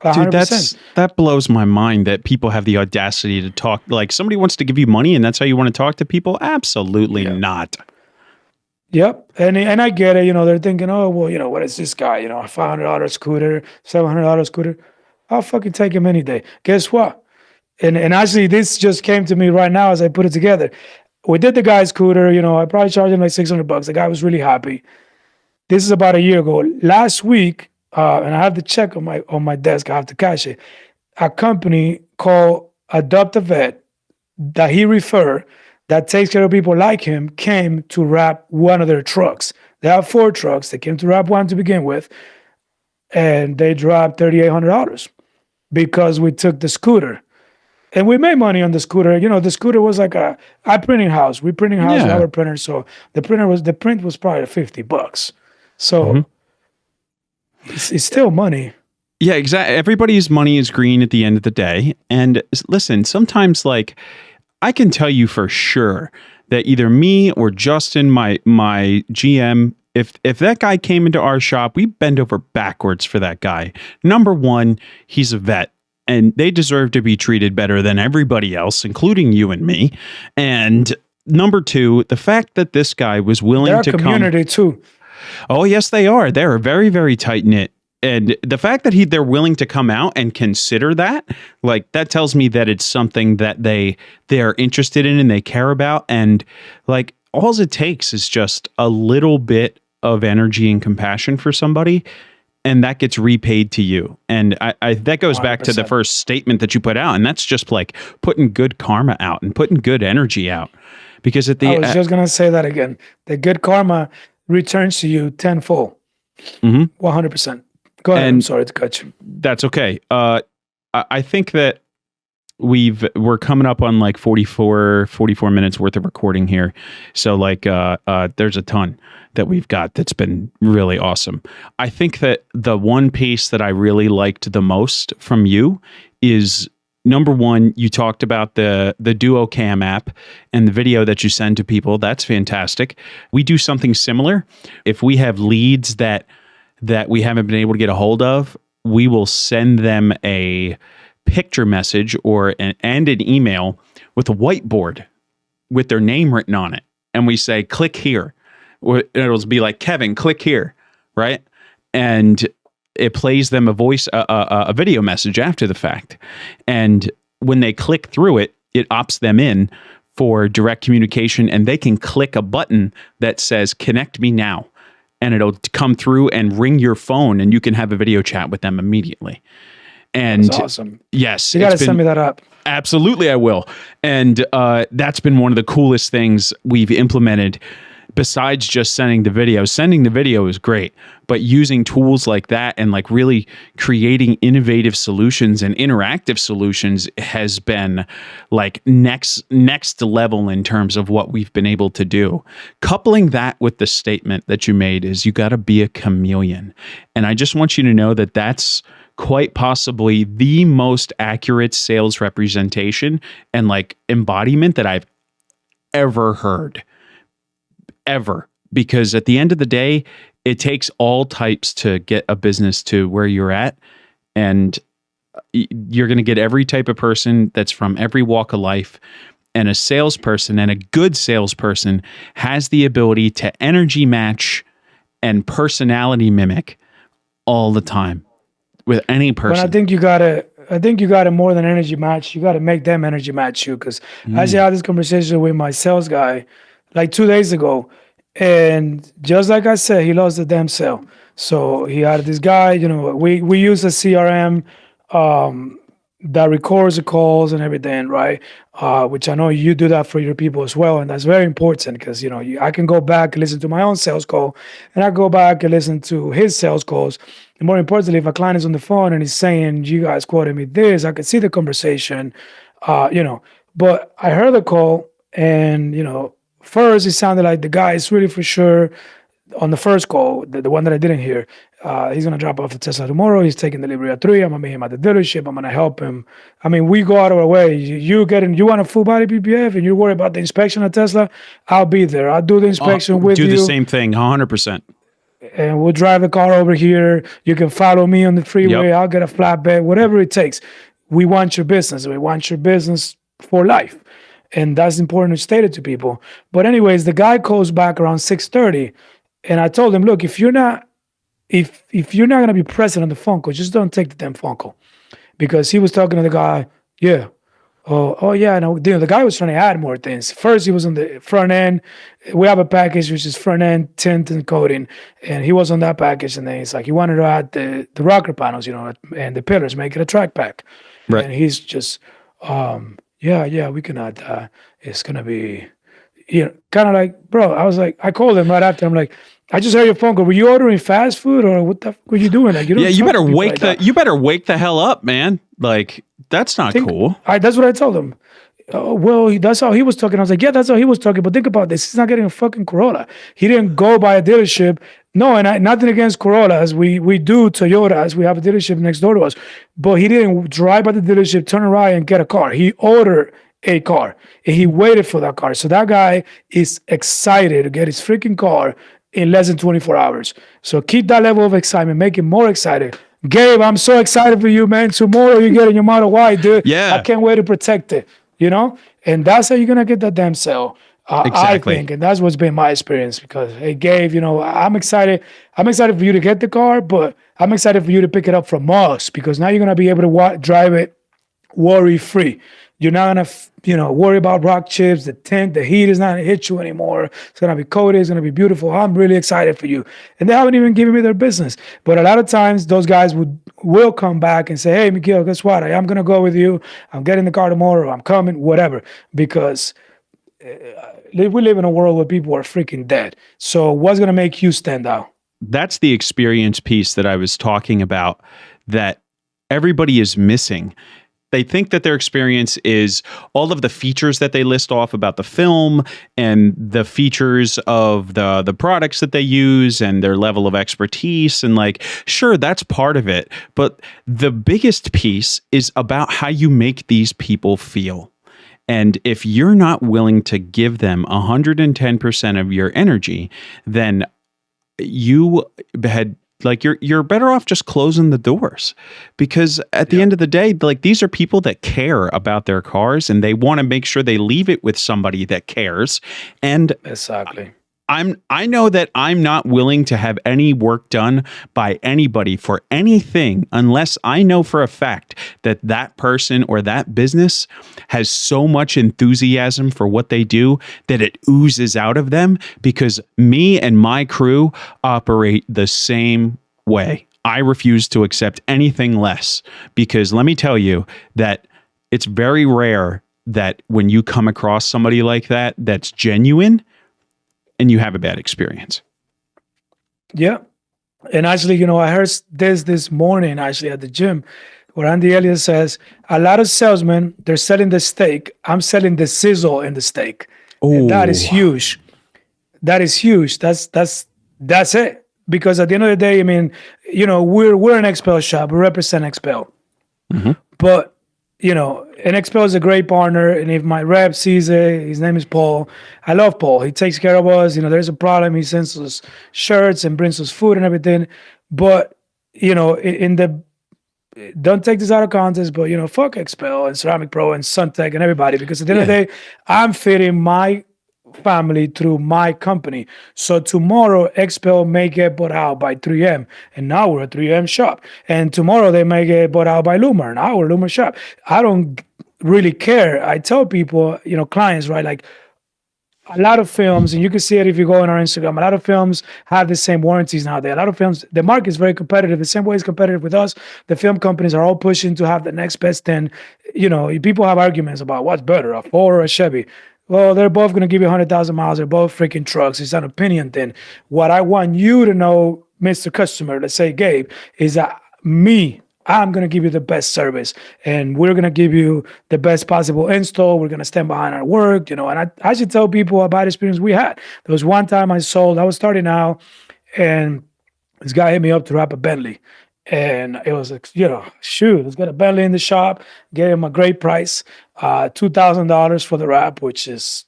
100%. Dude, that blows my mind that people have the audacity to talk. Like, somebody wants to give you money and that's how you want to talk to people? Absolutely not. Yep. And I get it. They're thinking, oh, well, what is this guy? A $500 scooter, $700 scooter. I'll fucking take him any day. Guess what? And actually, this just came to me right now as I put it together. We did the guy's scooter, I probably charged him like $600. The guy was really happy. This is about a year ago. Last week, and I have the check on my desk. I have to cash it. A company called Adaptability that he referred, that takes care of people like him, came to wrap one of their trucks. They have 4 trucks. They came to wrap one to begin with, and they dropped $3,800 because we took the scooter. And we made money on the scooter. The scooter was like a printing house. We printing house, we have a printer. So the print was probably $50. So It's still money. Yeah, exactly. Everybody's money is green at the end of the day. And listen, sometimes like I can tell you for sure that either me or Justin, my GM, if that guy came into our shop, we bend over backwards for that guy. Number one, he's a vet. And they deserve to be treated better than everybody else, including you and me. And number two, the fact that this guy was willing to come. They're a community too. Oh, yes, they are. They're very, very tight-knit. And the fact that they're willing to come out and consider that, like that tells me that it's something that they're interested in and they care about. And like all it takes is just a little bit of energy and compassion for somebody, and that gets repaid to you. And I that goes 100%. Back to the first statement that you put out, and that's just like putting good karma out and putting good energy out. Because at the I was just gonna say that again. The good karma returns to you tenfold. 100%. Go ahead. I'm sorry to cut you. That's okay. I think that we're coming up on like 44 minutes worth of recording here. So like there's a ton that we've got that's been really awesome. I think that the one piece that I really liked the most from you is number one, you talked about the DuoCam app and the video that you send to people. That's fantastic. We do something similar. If we have leads that we haven't been able to get a hold of, we will send them a picture message and an email with a whiteboard with their name written on it. And we say, click here. It'll be like, Kevin, click here, right? And it plays them a video message after the fact. And when they click through it, it opts them in for direct communication, and they can click a button that says, connect me now. And it'll come through and ring your phone, and you can have a video chat with them immediately. And that's awesome. Yes. You got to send me that up. Absolutely, I will. And that's been one of the coolest things we've implemented besides just sending the video. Sending the video is great, but using tools like that and like really creating innovative solutions and interactive solutions has been like next level in terms of what we've been able to do. Coupling that with the statement that you made is you got to be a chameleon. And I just want you to know that that's quite possibly the most accurate sales representation and like embodiment that I've ever heard. Ever. Because at the end of the day, it takes all types to get a business to where you're at. And you're going to get every type of person that's from every walk of life. And a salesperson and a good salesperson has the ability to energy match and personality mimic all the time with any person. But I think you got to more than energy match. You got to make them energy match you. Because I actually had this conversation with my sales guy like 2 days ago. And just like I said, he lost the damn sale. So he had this guy, we use a CRM that records the calls and everything, right? Which I know you do that for your people as well. And that's very important because, I can go back and listen to my own sales call, and I go back and listen to his sales calls. And more importantly, if a client is on the phone and he's saying, you guys quoted me this, I could see the conversation, but I heard the call and, first, it sounded like the guy is really for sure on the first call, the one that I didn't hear. He's going to drop off the Tesla tomorrow. He's taking delivery at 3. I'm going to meet him at the dealership. I'm going to help him. I mean, we go out of our way. You want a full body PPF and you worry about the inspection of Tesla, I'll be there. I'll do the inspection with you. Do the same thing, 100%. And we'll drive the car over here. You can follow me on the freeway. Yep. I'll get a flatbed, whatever it takes. We want your business. We want your business for life. And that's important to state it to people. But anyways, the guy calls back around 6:30, and I told him, look, if you're not going to be present on the phone call, just don't take the damn phone call. Because he was talking to the guy, yeah. Oh yeah, no, the guy was trying to add more things. First, he was on the front end. We have a package which is front end, tint, and coating. And he was on that package, and then he's like, he wanted to add the rocker panels, and the pillars, make it a track pack. Right. And he's just yeah, we can add that. It's going to be, kind of like, bro, I called him right after. I'm like, I just heard your phone call. Were you ordering fast food or what the fuck were you doing? Like, you better wake the hell up, man. Like, that's not cool. That's what I told him. oh, well, that's how he was talking. I was like, yeah, that's how he was talking. But think about this. He's not getting a fucking Corolla. He didn't go by a dealership. No, and nothing against Corollas. We do Toyotas. We have a dealership next door to us. But he didn't drive by the dealership, turn around and get a car. He ordered a car and he waited for that car. So that guy is excited to get his freaking car in less than 24 hours. So keep that level of excitement, make him more excited. Gabe, I'm so excited for you, man. Tomorrow you're getting your Model Y, dude. Yeah. I can't wait to protect it, And that's how you're going to get that damn sale, Exactly. I think. And that's what's been my experience because, hey, Gabe, I'm excited. I'm excited for you to get the car, but I'm excited for you to pick it up from us because now you're going to be able to drive it worry-free. You're not going to, worry about rock chips, the tint, the heat is not going to hit you anymore. It's going to be coated. It's going to be beautiful. I'm really excited for you. And they haven't even given me their business. But a lot of times those guys will come back and say, hey, Miguel, guess what? I am going to go with you. I'm getting the car tomorrow. I'm coming, whatever. Because we live in a world where people are freaking dead. So what's going to make you stand out? That's the experience piece that I was talking about that everybody is missing. They think that their experience is all of the features that they list off about the film and the features of the products that they use and their level of expertise. And sure, that's part of it. But the biggest piece is about how you make these people feel. And if you're not willing to give them 110% of your energy, then you had you're better off just closing the doors because at the end of the day, these are people that care about their cars and they want to make sure they leave it with somebody that cares. And exactly. I know that I'm not willing to have any work done by anybody for anything unless I know for a fact that that person or that business has so much enthusiasm for what they do that it oozes out of them because me and my crew operate the same way. I refuse to accept anything less because let me tell you that it's very rare that when you come across somebody like that, that's genuine, and you have a bad experience. Yeah. And actually, I heard this morning actually at the gym where Andy Elliott says, a lot of salesmen, they're selling the steak. I'm selling the sizzle in the steak. And that is huge. That is huge. That's it. Because at the end of the day, I mean, we're an XPEL shop. We represent XPEL. Mm-hmm. But and XPEL is a great partner. And if my rep sees it, his name is Paul. I love Paul. He takes care of us. There's a problem. He sends us shirts and brings us food and everything. But, don't take this out of context, but, fuck XPEL and Ceramic Pro and Suntech and everybody. Because at the end of the day, I'm fitting my family through my company. So tomorrow, XPEL may get bought out by 3M, and now we're a 3M shop. And tomorrow they may get bought out by Lumer, and now we're a Lumer shop. I don't really care. I tell people, clients, right, a lot of films, and you can see it if you go on our Instagram, a lot of films have the same warranties nowadays. A lot of films, the market is very competitive. The same way it's competitive with us. The film companies are all pushing to have the next best 10. People have arguments about what's better, a Ford or a Chevy. Well, they're both going to give you 100,000 miles. They're both freaking trucks. It's an opinion thing. What I want you to know, Mr. Customer, let's say Gabe, is that I'm going to give you the best service and we're going to give you the best possible install. We're going to stand behind our work, and I should tell people about experience we had. There was one time I was starting out and this guy hit me up to wrap a Bentley. And it was like, shoot, let's get a Bentley in the shop. Gave him a great price, $2,000 for the wrap, which is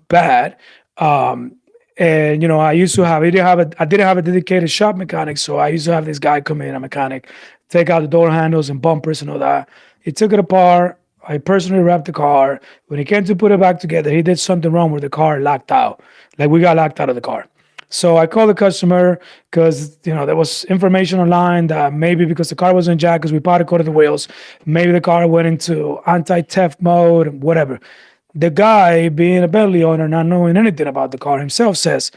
bad. And I used to have, I didn't have a dedicated shop mechanic, so I used to have this guy come in, a mechanic, take out the door handles and bumpers and all that. He took it apart. I personally wrapped the car. When he came to put it back together, he did something wrong where the car locked out. We got locked out of the car. So I called the customer because, there was information online that maybe because the car wasn't jacked because we powder coated the wheels, maybe the car went into anti-theft mode, whatever. The guy, being a Bentley owner, not knowing anything about the car himself, says,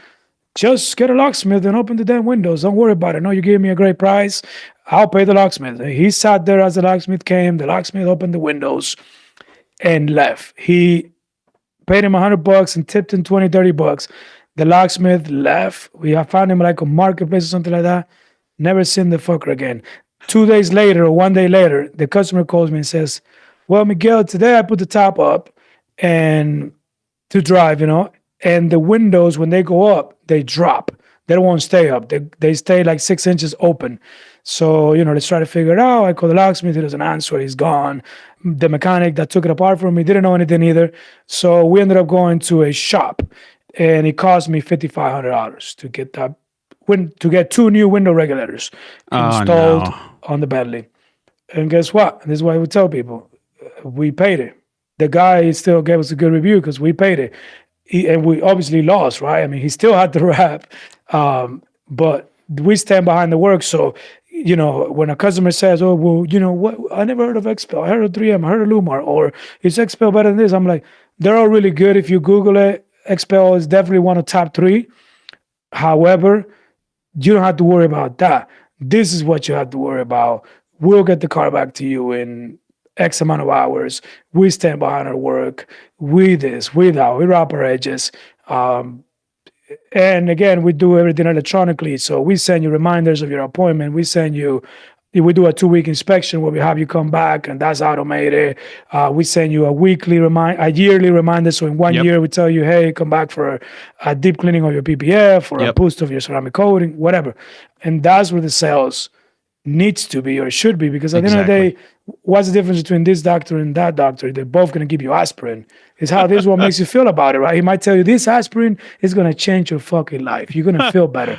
just get a locksmith and open the damn windows. Don't worry about it. No, you gave me a great price. I'll pay the locksmith. He sat there as the locksmith came. The locksmith opened the windows and left. He paid him $100 and tipped him $20-$30. The locksmith left. I found him a marketplace or something like that. Never seen the fucker again. 2 days later or 1 day later, the customer calls me and says, well, Miguel, today I put the top up and to drive, and the windows, when they go up, they drop. They won't stay up. They stay like 6 inches open. So, let's try to figure it out. I called the locksmith. He doesn't answer. He's gone. The mechanic that took it apart for me didn't know anything either. So we ended up going to a shop, and it cost me $5,500 to get to get 2 new window regulators installed on the Bentley. And guess what? This is what I would tell people. We paid it. The guy still gave us a good review because we paid it. And we obviously lost, right? I mean, he still had the wrap, but we stand behind the work. So, when a customer says, "Oh, well, what? I never heard of Expel. I heard of 3M. I heard of Lumar. Or is Expel better than this?" I'm like, they're all really good. If you Google it, Expel is definitely one of top 3. However, you don't have to worry about that. This is what you have to worry about. We'll get the car back to you in X amount of hours. We stand behind our work. We this, we that. We wrap our edges. And again, we do everything electronically. So we send you reminders of your appointment. We do a 2-week inspection where we have you come back, and that's automated. We send you a yearly reminder. So in 1 year, we tell you, hey, come back for a deep cleaning of your PPF or a boost of your ceramic coating, whatever. And that's where the sales needs to be or should be, because at the end of the day, what's the difference between this doctor and that doctor? They're both going to give you aspirin. It's how this one makes you feel about it, right? He might tell you this aspirin is going to change your fucking life. You're going to feel better.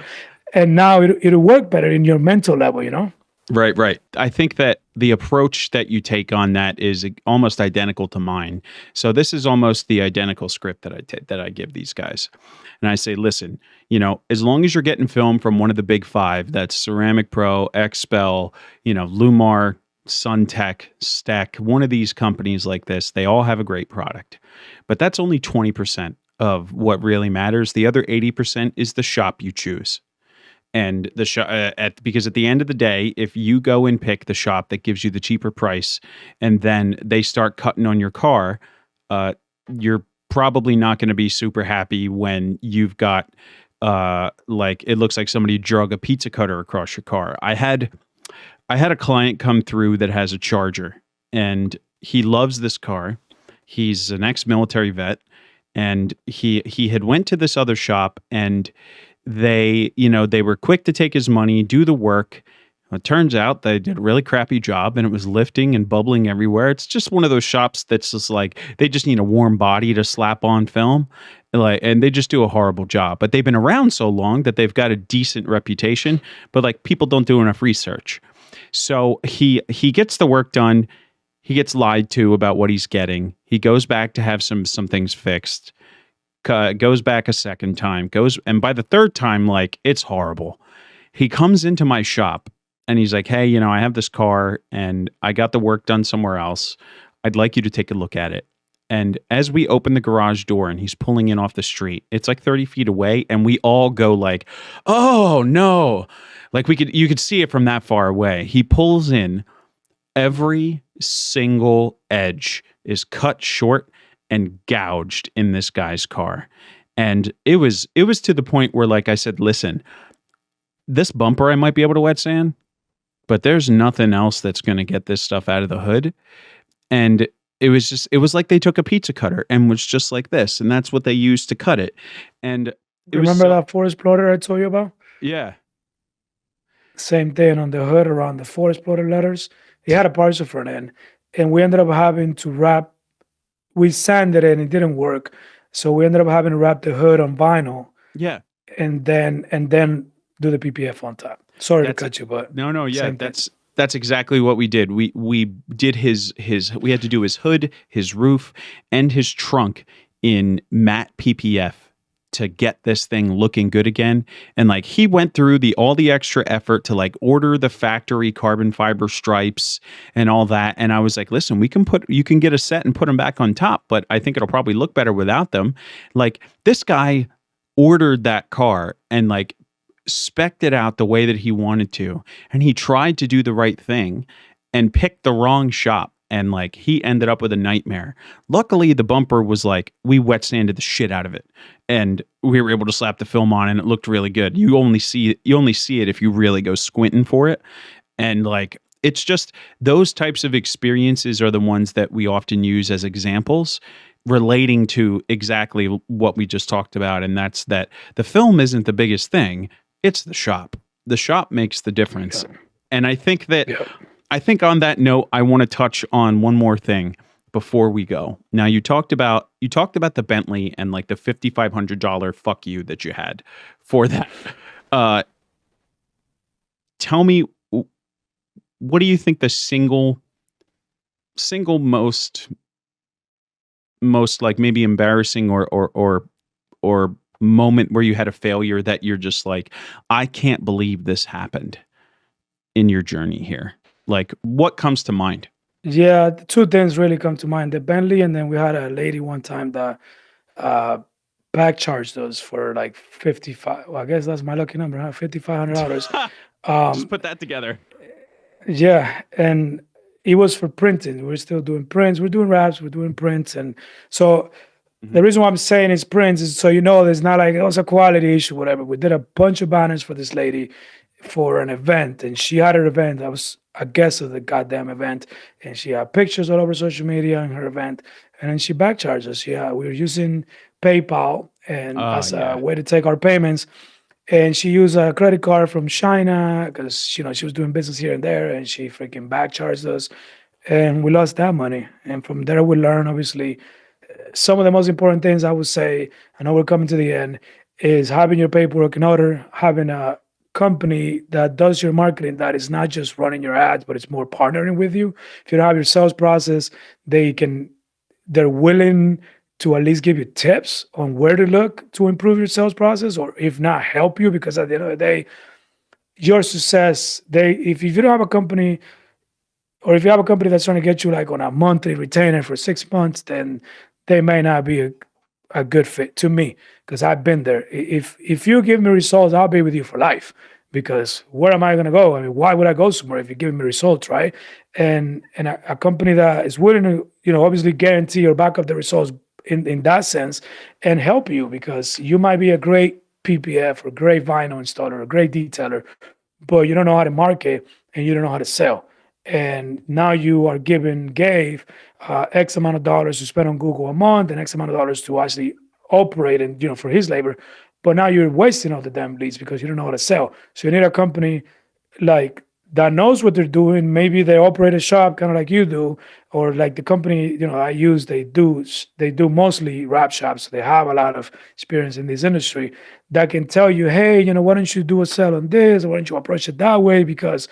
And now it'll work better in your mental level, Right. I think that the approach that you take on that is almost identical to mine. So this is almost the identical script that I give these guys. And I say, listen, as long as you're getting film from one of the big 5, that's Ceramic Pro, Expel, Lumar, SunTech, Stack, one of these companies like this, they all have a great product. But that's only 20% of what really matters. The other 80% is the shop you choose. And because at the end of the day, if you go and pick the shop that gives you the cheaper price, and then they start cutting on your car, you're probably not going to be super happy when you've got it looks like somebody drug a pizza cutter across your car. I had a client come through that has a Charger, and he loves this car. He's an ex-military vet, and he had went to this other shop, and they were quick to take his money, do the work. It turns out they did a really crappy job, and it was lifting and bubbling everywhere. It's just one of those shops that's just like, they just need a warm body to slap on film, and they just do a horrible job. But they've been around so long that they've got a decent reputation, but people don't do enough research. So he gets the work done. He gets lied to about what he's getting. He goes back to have some things fixed. Goes back a second time, and by the third time, it's horrible. He comes into my shop and he's like, hey, I have this car and I got the work done somewhere else. I'd like you to take a look at it. And as we open the garage door and he's pulling in off the street, it's like 30 feet away, and we all go like, oh no. You could see it from that far away. He pulls in, every single edge is cut short and gouged in this guy's car. And it was to the point where, like I said, listen, this bumper I might be able to wet sand, but there's nothing else that's going to get this stuff out of the hood. And it was like they took a pizza cutter and was just like this, and that's what they used to cut it. And remember that forest plotter I told you about? Yeah. Same thing on the hood around the forest plotter letters. He had a parcel front end, and we ended up having to wrap. We sanded it and it didn't work. So we ended up having to wrap the hood on vinyl. Yeah. And then do the PPF on top. Sorry to cut you, but no, yeah, that's exactly what we did. We did we had to do his hood, his roof, and his trunk in matte PPF to get this thing looking good again. And he went through all the extra effort to order the factory carbon fiber stripes and all that. And I was like, listen, you can get a set and put them back on top, but I think it'll probably look better without them. This guy ordered that car and spec'd it out the way that he wanted to. And he tried to do the right thing and picked the wrong shop. And he ended up with a nightmare. Luckily, the bumper was we wet sanded the shit out of it, and we were able to slap the film on, and it looked really good. You only see it if you really go squinting for it. And it's just those types of experiences are the ones that we often use as examples relating to exactly what we just talked about, and that's that the film isn't the biggest thing, it's the shop. The shop makes the difference. Yeah. And I think that Yeah. I think on that note, I want to touch on one more thing before we go. Now you talked about the Bentley and like the $5,500 fuck you that you had for that. Tell me, what do you think the single most like maybe embarrassing or moment where you had a failure that you're just like, I can't believe this happened in your journey here? Like, what comes to mind? Yeah, the two things really come to mind: the Bentley, and then we had a lady one time that uh, back charged us for like 55. Well, I guess that's my lucky number, huh? $5,500. Just Um, put that together. yeah, and it was for printing. We're still doing prints. We're doing wraps. We're doing prints, and so the reason why I'm saying it's prints is so there's not like it was a quality issue, whatever. We did a bunch of banners for this lady for an event, and she had her event. I was a guest of the goddamn event, and she had pictures all over social media in her event, and then she backcharged us. Yeah, we were using PayPal and as a Yeah. way to take our payments, and she used a credit card from China because she was doing business here and there, and she freaking backcharged us, and we lost that money. And from there, we learned obviously some of the most important things I would say, I know we're coming to the end, is having your paperwork in order, having a company that does your marketing that is not just running your ads, but it's more partnering with you. If you don't have your sales process, they're willing to at least give you tips on where to look to improve your sales process, or if not, help you, because at the end of the day, your success, if you don't have a company, or if you have a company that's trying to get you like on a monthly retainer for 6 months, then they may not be a good fit to me, because I've been there. If you give me results, I'll be with you for life, because where am I going to go? I mean, why would I go somewhere if you're giving me results, right? And a company that is willing to, obviously guarantee or back up the results in that sense and help you, because you might be a great PPF or great vinyl installer or a great detailer, but you don't know how to market and you don't know how to sell. And now you are gave X amount of dollars to spend on Google a month and X amount of dollars to actually operate and, for his labor. But now you're wasting all the damn leads because you don't know how to sell. So you need a company like that knows what they're doing. Maybe they operate a shop kind of like you do, or like the company, I use, they do mostly wrap shops. So they have a lot of experience in this industry that can tell you, hey, why don't you do a sell on this? Or why don't you approach it that way? Because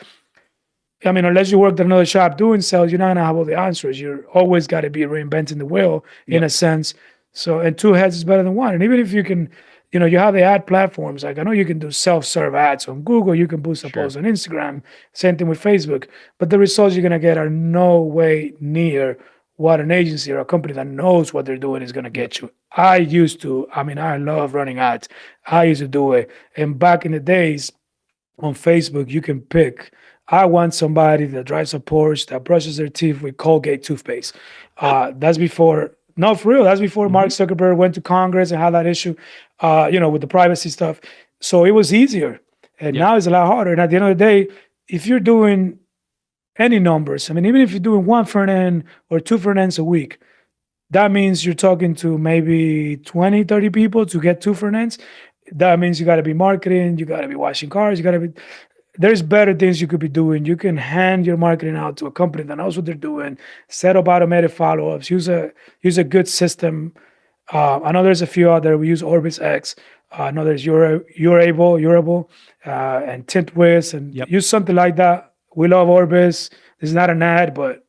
I mean, unless you worked at another shop doing sales, you're not gonna have all the answers. You're always got to be reinventing the wheel in a sense. So, and two heads is better than one. And even if you can, you have the ad platforms. Like I know you can do self-serve ads on Google. You can boost a post on Instagram. Same thing with Facebook. But the results you're gonna get are no way near what an agency or a company that knows what they're doing is gonna get you. I love running ads. I used to do it. And back in the days on Facebook, you can pick. I want somebody that drives a Porsche, that brushes their teeth with Colgate toothpaste. That's before, no, for real, that's before Mark Zuckerberg went to Congress and had that issue, with the privacy stuff. So it was easier. And now it's a lot harder. And at the end of the day, if you're doing any numbers, I mean, even if you're doing one front end or two front ends a week, that means you're talking to maybe 20, 30 people to get two front ends. That means you got to be marketing, you got to be washing cars, there's better things you could be doing. You can hand your marketing out to a company that knows what they're doing, set up automated follow-ups, use a good system. I know there's a few out there. We use Orbis X. I know there's Urable, and Tint and use something like that. We love Orbis. This is not an ad, but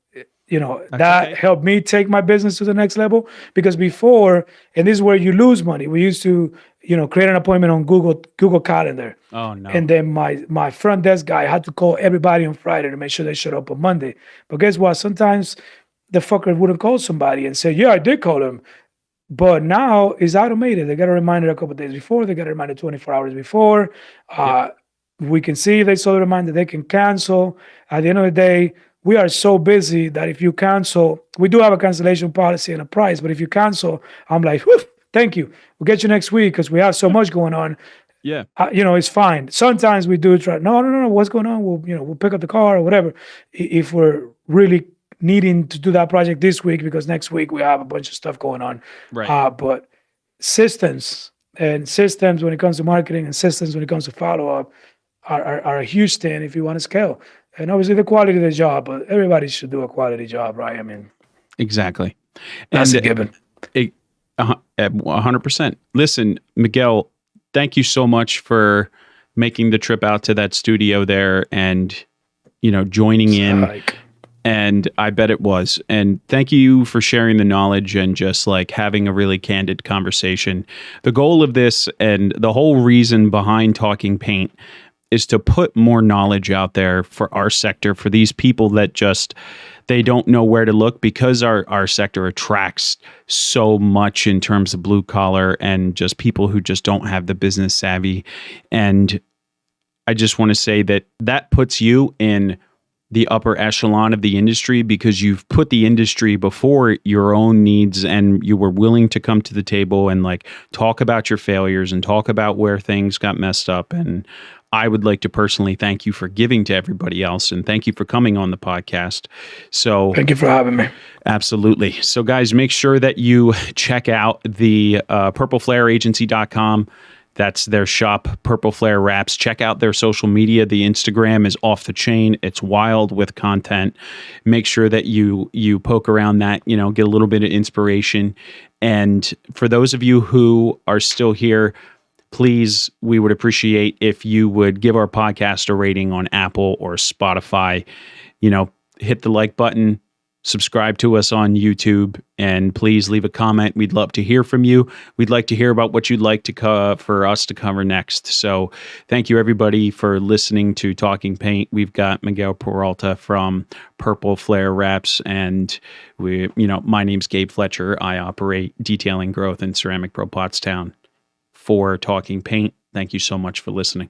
that helped me take my business to the next level, because before, and this is where you lose money, we used to create an appointment on Google Calendar. Oh no. And then my front desk guy had to call everybody on Friday to make sure they showed up on Monday. But guess what? Sometimes the fucker wouldn't call somebody and say, yeah, I did call him. But now it's automated. They got a reminder a couple of days before. They got a reminder 24 hours before. We can see if they saw the reminder, they can cancel. At the end of the day, we are so busy that if you cancel, we do have a cancellation policy and a price, but if you cancel, I'm like, whew, thank you. We'll get you next week because we have so much going on. Yeah. It's fine. Sometimes we do try, no, what's going on? We'll pick up the car or whatever. If we're really needing to do that project this week because next week we have a bunch of stuff going on. Right. But systems when it comes to marketing and systems when it comes to follow-up are a huge thing if you want to scale. And obviously the quality of the job, but everybody should do a quality job, right? I mean, exactly. that's And a given. 100%. Listen, Miguel, thank you so much for making the trip out to that studio there and, joining in. And I bet it was. And thank you for sharing the knowledge and just like having a really candid conversation. The goal of this and the whole reason behind Talking Paint is to put more knowledge out there for our sector, for these people that just, they don't know where to look, because our sector attracts so much in terms of blue collar and just people who just don't have the business savvy. And I just want to say that puts you in the upper echelon of the industry, because you've put the industry before your own needs, and you were willing to come to the table and like talk about your failures and talk about where things got messed up. And I would like to personally thank you for giving to everybody else, and thank you for coming on the podcast. So thank you for having me. Absolutely. So guys, make sure that you check out the purpleflairagency.com. That's their shop, Purple Flair Wraps. Check out their social media. The Instagram is off the chain. It's wild with content. Make sure that you poke around that, get a little bit of inspiration. And for those of you who are still here, please, we would appreciate if you would give our podcast a rating on Apple or Spotify. Hit the like button, subscribe to us on YouTube, and please leave a comment. We'd love to hear from you. We'd like to hear about what you'd like for us to cover next. So thank you, everybody, for listening to Talking Paint. We've got Miguel Peralta from Purple Flair Wraps, and my name's Gabe Fletcher. I operate Detailing Growth in Ceramic Pro Pottstown for Talking Paint. Thank you so much for listening.